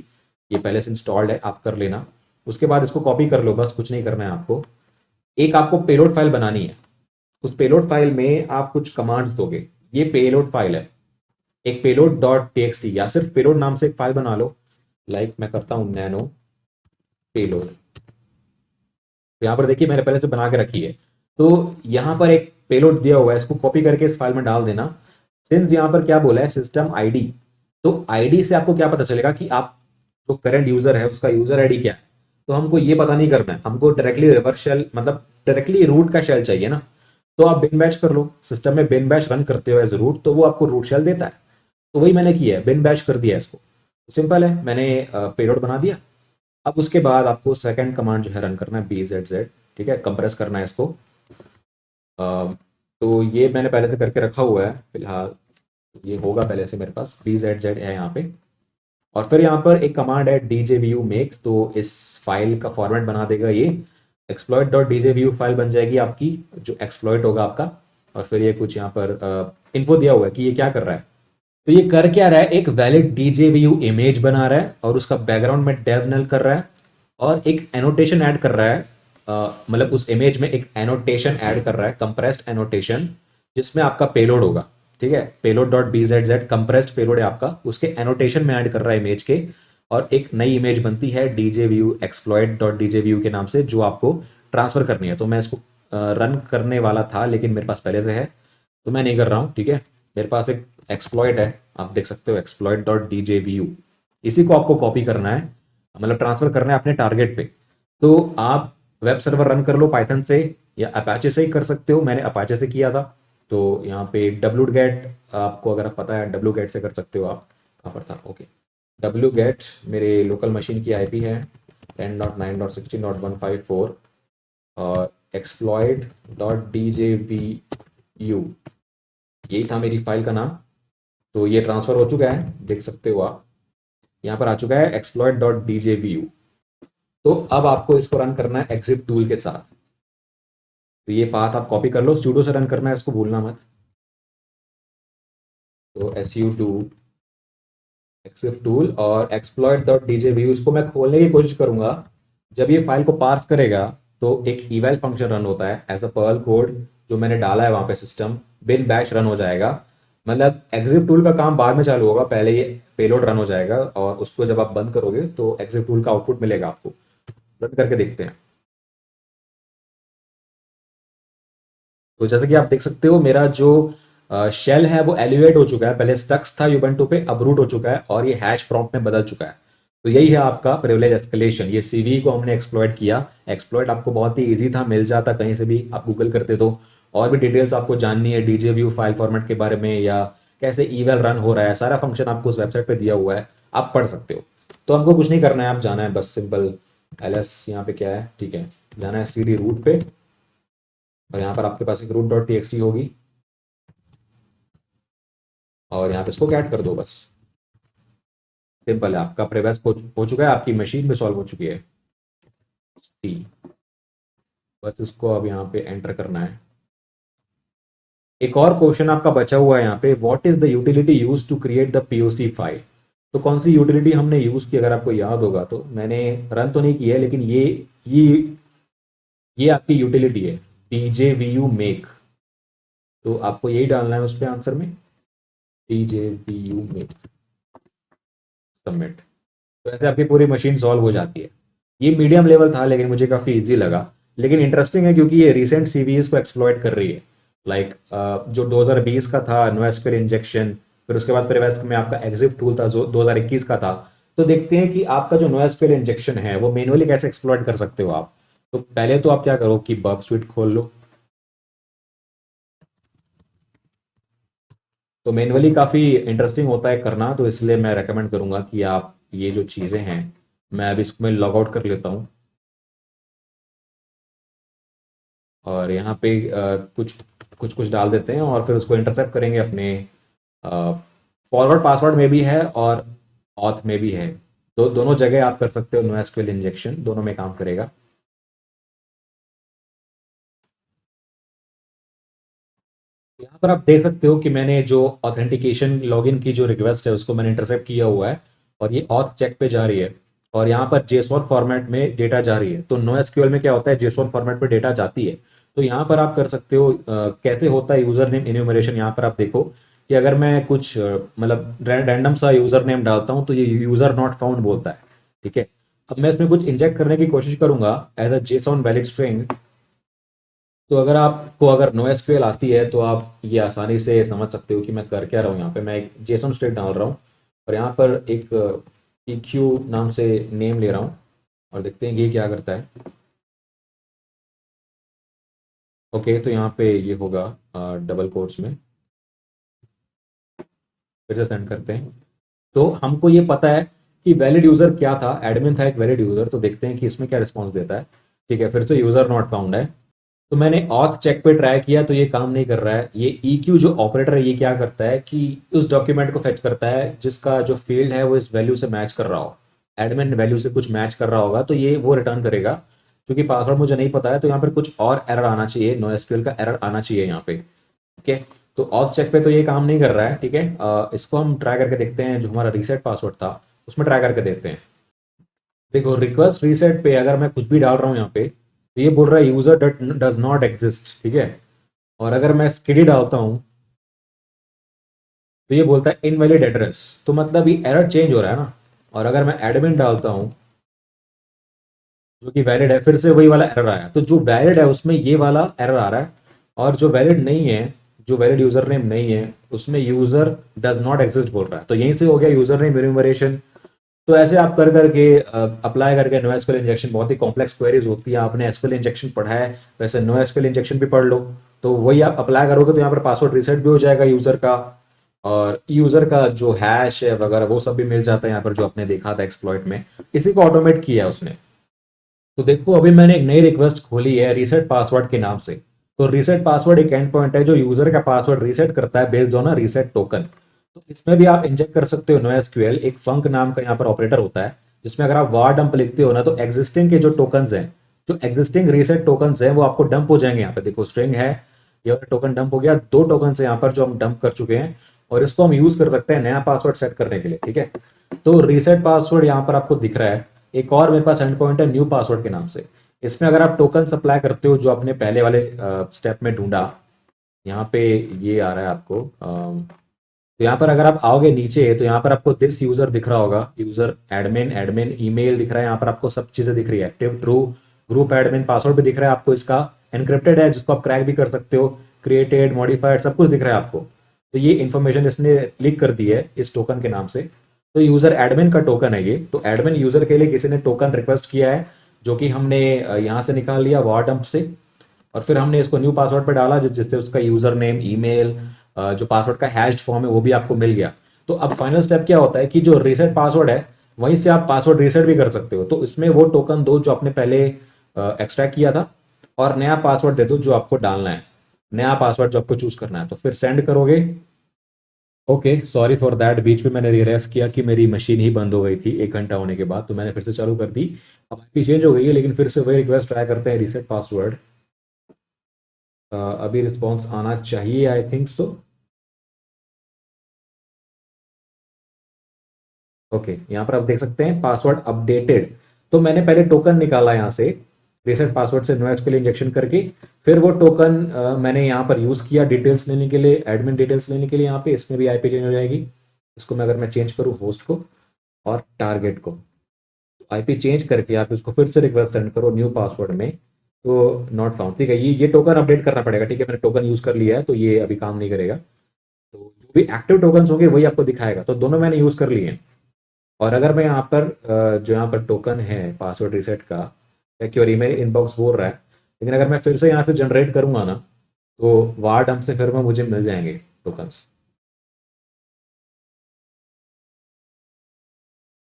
ये पहले से इंस्टॉल्ड है, आप कर लेना। उसके बाद इसको कॉपी कर लो, बस कुछ नहीं करना है आपको। एक आपको पेलोड फाइल बनानी है। उस पेलोड फाइल में आप कुछ कमांड्स दोगे। ये पेलोड फाइल है, एक पेलोड डॉट टीएक्सटी या सिर्फ पेलोड नाम से एक फाइल बना लो। लाइक मैं करता हूं नैनो पेलोड। तो यहाँ पर देखिए मैंने पहले से बना के रखी है। तो यहाँ पर एक पेलोड दिया हुआ है, इसको कॉपी करके इस फाइल में डाल देना। सिंस यहाँ पर क्या बोला है सिस्टम आईडी, तो आईडी से आपको क्या पता चलेगा कि आप जो करंट यूजर है उसका यूजर आईडी क्या है। तो हमको ये पता नहीं करना है, हमको डायरेक्टली रिवर्स शेल मतलब डायरेक्टली रूट का शेल चाहिए ना। तो आप बिन बैश कर लो, सिस्टम में बिन बैश रन करते हो एज रूट, तो वो आपको रूट शेल देता है। तो वही मैंने किया है, बिन बैश कर दिया है इसको। सिंपल है, मैंने पेलोड बना दिया। अब उसके बाद आपको सेकंड कमांड जो है रन करना है BZZ, ठीक है, कंप्रेस करना है इसको। तो ये मैंने पहले से करके रखा हुआ है फिलहाल, ये होगा पहले से मेरे पास BZZ है यहाँ पे। और फिर यहाँ पर एक कमांड है djvu make, तो इस फाइल का फॉर्मेट बना देगा ये। exploit.djvu फाइल बन जाएगी आपकी, जो एक्सप्लॉइट होगा आपका। और फिर ये कुछ यहाँ पर इन्फो दिया हुआ है कि ये क्या कर रहा है। तो ये कर क्या रहा है, एक वैलिड djvu इमेज बना रहा है और उसका बैकग्राउंड में डेव नल कर रहा है और एक एनोटेशन ऐड कर रहा है। मतलब उस इमेज में एक एनोटेशन ऐड कर रहा है, कंप्रेस्ड एनोटेशन, जिसमें आपका पेलोड होगा। ठीक है, payload dot BZZ compressed payload है आपका, उसके एनोटेशन में ऐड कर रहा है इमेज के। और एक नई इमेज बनती है djvu exploit डॉट djvu के नाम से, जो आपको ट्रांसफर करनी है। तो मैं इसको रन करने वाला था लेकिन मेरे पास पहले से है तो मैं नहीं कर रहा हूँ। ठीक है, मेरे पास एक एक्सप्लॉइट है, आप देख सकते हो exploit डॉट djvu। इसी को आपको कॉपी करना है, मतलब ट्रांसफर करना है अपने टारगेट पे। तो आप वेब सर्वर रन कर लो पाइथन से या अपाचे से ही कर सकते हो, मैंने अपाचे से किया था। तो यहाँ पे wget, आपको अगर आप पता है wget से कर सकते हो आप। कहाँ पर था, ओके, wget मेरे लोकल मशीन की आईपी है 10.9.16.154 और exploit.djvu यही था मेरी फाइल का नाम। तो ये ट्रांसफर हो चुका है, देख सकते हो आप, यहाँ पर आ चुका है exploit.djvu। तो अब आपको इसको रन करना है exif टूल के साथ। तो ये पाथ आप कॉपी कर लो, sudo से रन करना है, इसको भूलना मत। तो su2 exif टूल और exploit.djvu, इसको मैं खोलने की कोशिश करूंगा। जब ये फाइल को पार्स करेगा तो एक eval फंक्शन रन होता है एज अ पर्ल कोड, जो मैंने डाला है वहां पे सिस्टम बिन बैश रन हो जाएगा। मतलब exif टूल का काम बाद में चालू होगा, पहले ये पेलोड रन हो जाएगा और उसको जब आप बंद करोगे तो exif टूल का आउटपुट मिलेगा आपको। रन करके देखते हैं। तो जैसे कि आप देख सकते हो मेरा जो शेल है वो एलिवेट हो चुका है, पहले स्टक्स था यूबंटू पे, अब रूट हो चुका है और ये हैश प्रॉम्प्ट में बदल चुका है। तो यही है आपका प्रिविलेज एस्केलेशन। ये सीवी को हमने एक्सप्लॉइट किया। एक्सप्लॉइट आपको बहुत ही इजी था, मिल जाता कहीं से भी, आप गूगल करते तो। और भी डिटेल्स आपको जाननी है djview फाइल फॉर्मेट के बारे में या कैसे ईवेल रन हो रहा है, सारा फंक्शन आपको उस वेबसाइट पे दिया हुआ है, आप पढ़ सकते हो। तो हमको कुछ नहीं करना है, आप जाना है बस सिंपल ls, यहाँ पे क्या है, ठीक है, जाना है cd रूट पे और यहाँ पर आपके पास एक root डॉट टी होगी और यहाँ पे इसको ऐड कर दो बस। सिंपल है, आपका प्रेवेस हो चुका है, आपकी मशीन में सॉल्व हो चुकी है। सी, बस इसको अब यहाँ पे एंटर करना है। एक और क्वेश्चन आपका बचा हुआ है यहाँ पे, what is the utility use to create the POC file. तो कौन सी यूटिलिटी हमने यूज की, अगर आपको याद होगा तो, मैंने रन तो नहीं किया है लेकिन ये ये आपकी यूटिलिटी है djvu make। तो आपको यही डालना है उस पे आंसर में, djvu make, सबमिट। तो ऐसे आपकी पूरी मशीन सॉल्व हो जाती है। ये मीडियम लेवल था लेकिन मुझे काफ़ी इजी लगा, लेकिन इंटरेस्टिंग है क्योंकि ये रिसेंट सीवीएस को एक्सप्लॉइट कर रही है। लाइक जो 2020 का था नोएसक्यूएल इंजेक्शन, फिर उसके बाद प्रीवियस में आपका एग्जिफ टूल था जो 2021 का था। तो देखते हैं कि आपका जो नोएसक्यूएल इंजेक्शन है वो मैनुअली कैसे एक्सप्लॉइट कर सकते हो आप। तो पहले तो आप क्या करो कि बर्ब स्वीट खोल लो। तो मैनुअली काफ़ी इंटरेस्टिंग होता है करना, तो इसलिए मैं रेकमेंड करूंगा कि आप ये जो चीज़ें हैं, मैं अभी इसको लॉग आउट कर लेता हूँ और यहाँ पे कुछ कुछ कुछ डाल देते हैं और फिर उसको इंटरसेप्ट करेंगे अपने फॉरवर्ड पासवर्ड में भी है और ऑथ में भी है। तो दोनों जगह आप कर सकते हो, नोएसक्यूएल इंजेक्शन दोनों में काम करेगा। यहाँ पर आप देख सकते हो कि मैंने जो ऑथेंटिकेशन लॉगिन की जो रिक्वेस्ट है उसको मैंने इंटरसेप्ट किया हुआ है और ये ऑथ चेक पे जा रही है। और यहाँ पर जेसॉन फॉर्मेट में डेटा जा रही है। तो नो एसक्यूएल में क्या होता है, जेसॉन फॉर्मेट में डेटा जाती है। तो यहाँ पर आप कर सकते हो कैसे होता है यूजर नेम इन्यूमरेशन। यहाँ पर आप देखो कि अगर मैं कुछ मतलब रैंडम सा यूजर नेम डालता हूँ तो ये यूजर नॉट फाउंड बोलता है। ठीक है, अब मैं इसमें कुछ इंजेक्ट करने की कोशिश करूंगा as a JSON valid string. तो अगर आपको अगर नो एसक्यूएल आती है तो आप ये आसानी से समझ सकते हो कि मैं कर क्या रहा हूँ। यहाँ पे मैं एक जेसॉन स्ट्रिंग डाल रहा हूँ और यहाँ पर एक EQ नाम से नेम ले रहा हूँ और देखते हैं कि ये क्या करता है। ओके, तो यहाँ पे ये होगा डबल कोट्स में। फिर से सेंड करते हैं। तो हमको ये पता है कि वैलिड यूजर क्या था, एडमिन था एक वैलिड यूजर। तो देखते हैं कि इसमें क्या रिस्पॉन्स देता है। ठीक है, फिर से यूजर नॉट फाउंड है। तो मैंने ऑथ चेक पे ट्राई किया तो ये काम नहीं कर रहा है। ये EQ जो ऑपरेटर है ये क्या करता है कि उस डॉक्यूमेंट को फेच करता है जिसका जो फील्ड है वो इस वैल्यू से मैच कर रहा हो, एडमिन वैल्यू से कुछ मैच कर रहा होगा तो ये वो रिटर्न करेगा। क्योंकि पासवर्ड मुझे नहीं पता है तो यहाँ पर कुछ और एरर आना चाहिए, नो एसक्यूएल का एरर आना चाहिए यहाँ पे। ठीक है, तो ऑफ चेक पे तो ये काम नहीं कर रहा है। ठीक है, इसको हम ट्राई करके देखते हैं, जो हमारा रीसेट पासवर्ड था उसमें ट्राई करके देखते हैं। देखो रिक्वेस्ट रीसेट पे अगर मैं कुछ भी डाल रहा हूँ यहाँ पे तो ये बोल रहा है यूजर डज नॉट एग्जिस्ट। ठीक है, और अगर मैं स्किडी डालता हूँ तो ये बोलता है इनवैलिड एड्रेस। तो मतलब ये एरर चेंज हो रहा है ना। और अगर मैं एडमिन डालता हूँ जो कि वैलिड है, फिर से वही वाला एरर आया। तो जो वैलिड है उसमें ये वाला एरर आ रहा है और जो वैलिड नहीं है, जो वैलिड यूजर नेम नहीं है उसमें यूजर डज नॉट एग्जिस्ट बोल रहा है। तो यहीं से हो गया यूजर नेम इन्यूमरेशन। तो ऐसे आप कर करके अप्लाई करके नो एसक्यूएल इंजेक्शन, बहुत ही कॉम्प्लेक्स क्वेरीज होती है, आपने एसक्यूएल इंजेक्शन पढ़ा है वैसे नो एसक्यूएल इंजेक्शन भी पढ़ लो। तो वही आप अप्लाई करोगे तो यहाँ पर पासवर्ड रीसेट भी हो जाएगा यूजर का, और यूजर का जो हैश है वगैरह वो सब भी मिल जाता है यहाँ पर, जो आपने देखा था एक्सप्लॉइट में। इसी को ऑटोमेट किया है उसने। तो देखो अभी मैंने एक नई रिक्वेस्ट खोली है रीसेट पासवर्ड के नाम से। तो रीसेट पासवर्ड एक एंड पॉइंट है जो यूजर का पासवर्ड रीसेट करता है based on a reset token. तो इसमें भी आप इंजेक्ट कर सकते हो नो एसक्यूएल। एक फंक नाम का यहाँ पर ऑपरेटर होता है जिसमें अगर आप वार डंप लिखते हो ना तो एग्जिस्टिंग के जो टोकन हैं, जो एग्जिस्टिंग रीसेट टोकन हैं वो आपको डंप हो जाएंगे। यहाँ पे देखो स्ट्रिंग है, ये टोकन डंप हो गया। 2 टोकन है यहाँ पर जो हम डंप कर चुके हैं और इसको हम यूज कर सकते हैं नया पासवर्ड सेट करने के लिए। ठीक है, तो रीसेट पासवर्ड यहाँ पर आपको दिख रहा है। एक और मेरे पास एंड पॉइंट है न्यू पासवर्ड के नाम से। इसमें अगर आप टोकन सप्लाई करते हो जो आपने पहले वाले स्टेप में ढूंढा, यहाँ पे ये आ रहा है आपको। तो यहाँ पर अगर आप आओगे नीचे तो यहाँ पर आपको दिस यूजर दिख रहा होगा, यूजर एडमिन, एडमिन ईमेल दिख रहा है। यहाँ पर आपको सब चीजें दिख रही है, active, true, group admin, password भी दिख रहा है आपको। इसका एनक्रिप्टेड है जिसको आप क्रैक भी कर सकते हो, क्रिएटेड, मॉडिफाइड, सब कुछ दिख रहा है आपको। तो ये इन्फॉर्मेशन इसने लीक कर दी है इस टोकन के नाम से। तो यूजर एडमिन का टोकन है ये। तो एडमिन यूजर के लिए किसी ने टोकन रिक्वेस्ट किया है जो कि हमने यहाँ से निकाल लिया वार डंप से, और फिर हमने इसको न्यू पासवर्ड पे डाला जिससे उसका यूजर नेम, ईमेल, जो पासवर्ड का हैश्ड फॉर्म है वो भी आपको मिल गया। तो अब फाइनल स्टेप क्या होता है कि जो रीसेट पासवर्ड है वहीं से आप पासवर्ड रीसेट भी कर सकते हो। तो इसमें वो टोकन दो जो आपने पहले एक्सट्रैक्ट किया था और नया पासवर्ड दे दो जो आपको डालना है, नया पासवर्ड जो आपको चूज करना है। तो फिर सेंड करोगे। ओके, सॉरी फॉर दैट, बीच में मैंने रियलाइज किया कि मेरी मशीन ही बंद हो गई थी 1 घंटा होने के बाद, तो मैंने फिर से चालू कर दी। अब आईपी चेंज हो गई है लेकिन फिर से वही रिक्वेस्ट ट्राई करते हैं रीसेट पासवर्ड। अभी रिस्पॉन्स आना चाहिए, आई थिंक सो। ओके, यहाँ पर आप देख सकते हैं पासवर्ड अपडेटेड। तो मैंने पहले टोकन निकाला यहाँ से रीसेट पासवर्ड से नो एसक्यूएल इंजेक्शन करके, फिर वो टोकन मैंने यहाँ पर यूज किया डिटेल्स लेने के लिए, एडमिन डिटेल्स लेने के लिए। यहाँ पे इसमें भी आईपी चेंज हो जाएगी। इसको मैं अगर मैं चेंज करूँ होस्ट को और टारगेट को, आईपी चेंज करके आप इसको फिर से रिक्वेस्ट सेंड करो न्यू पासवर्ड में, तो नॉट फाउंड। ठीक है, ये टोकन अपडेट करना पड़ेगा। ठीक है, मैंने टोकन यूज कर लिया है तो ये अभी काम नहीं करेगा। तो जो भी एक्टिव टोकन होंगे वही आपको दिखाएगा। तो दोनों मैंने यूज कर लिए हैं। और अगर मैं यहाँ पर जो यहाँ पर टोकन है पासवर्ड रीसेट का, कि और ईमेल इनबॉक्स बोल रहा है, लेकिन अगर मैं फिर से यहाँ से जनरेट करूंगा ना तो वार डंप से फिर में मुझे मिल जाएंगे टोकन्स।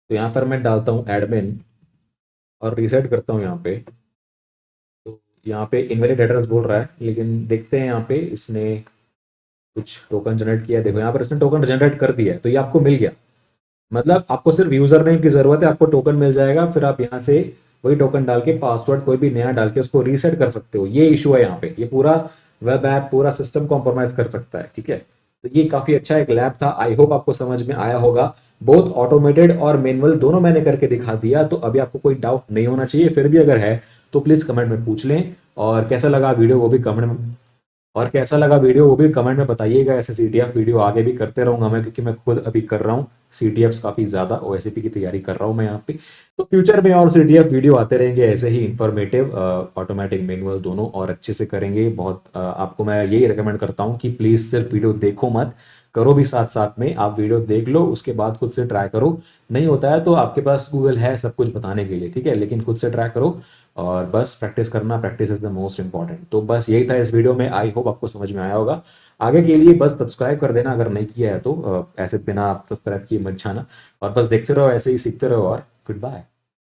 तो यहाँ पर मैं डालता हूँ एडमिन और रीसेट करता हूँ यहाँ पे। तो यहाँ पे इनवैलिड एड्रेस बोल रहा है लेकिन देखते हैं यहाँ पे इसने कुछ टोकन जनरेट किया है। देखो यहाँ पर इसने टोकन जनरेट कर दिया है तो ये आपको मिल गया। मतलब आपको सिर्फ यूजर नेम की जरूरत है, आपको टोकन मिल जाएगा। फिर आप यहाँ से वही टोकन डाल के पासवर्ड कोई भी नया डाल के उसको रीसेट कर सकते हो। ये इशू है यहाँ पे, ये पूरा वेब ऐप, पूरा सिस्टम कॉम्प्रोमाइज कर सकता है। ठीक है, तो ये काफी अच्छा एक लैब था। आई होप आपको समझ में आया होगा। बोथ ऑटोमेटेड और मैनुअल दोनों मैंने करके दिखा दिया, तो अभी आपको कोई डाउट नहीं होना चाहिए। फिर भी अगर है तो प्लीज़ कमेंट में पूछ लें। और कैसा लगा वीडियो वो भी कमेंट में बताइएगा। ऐसे सीटीएफ वीडियो आगे भी करते रहूंगा मैं, क्योंकि मैं खुद अभी कर रहा हूँ सीटीएफ काफ़ी ज़्यादा, ओएससीपी की तैयारी कर रहा हूँ मैं यहाँ पे। तो फ्यूचर में और सीटीएफ वीडियो आते रहेंगे ऐसे ही इंफॉर्मेटिव, ऑटोमेटिक मैनुअल दोनों, और अच्छे से करेंगे। बहुत आपको मैं यही रिकमेंड करता हूँ कि प्लीज़ सिर्फ वीडियो देखो मत, करो भी साथ साथ में। आप वीडियो देख लो, उसके बाद खुद से ट्राई करो। नहीं होता है तो आपके पास गूगल है सब कुछ बताने के लिए, ठीक है, लेकिन खुद से ट्राई करो। और बस प्रैक्टिस करना, practice is the most important. तो बस यही था इस वीडियो में, आई होप आपको समझ में आया होगा। आगे के लिए बस सब्सक्राइब कर देना अगर नहीं किया है तो, ऐसे बिना आप सब्सक्राइब किए मत जाना। और बस देखते रहो, ऐसे ही सीखते रहो। और गुड बाय।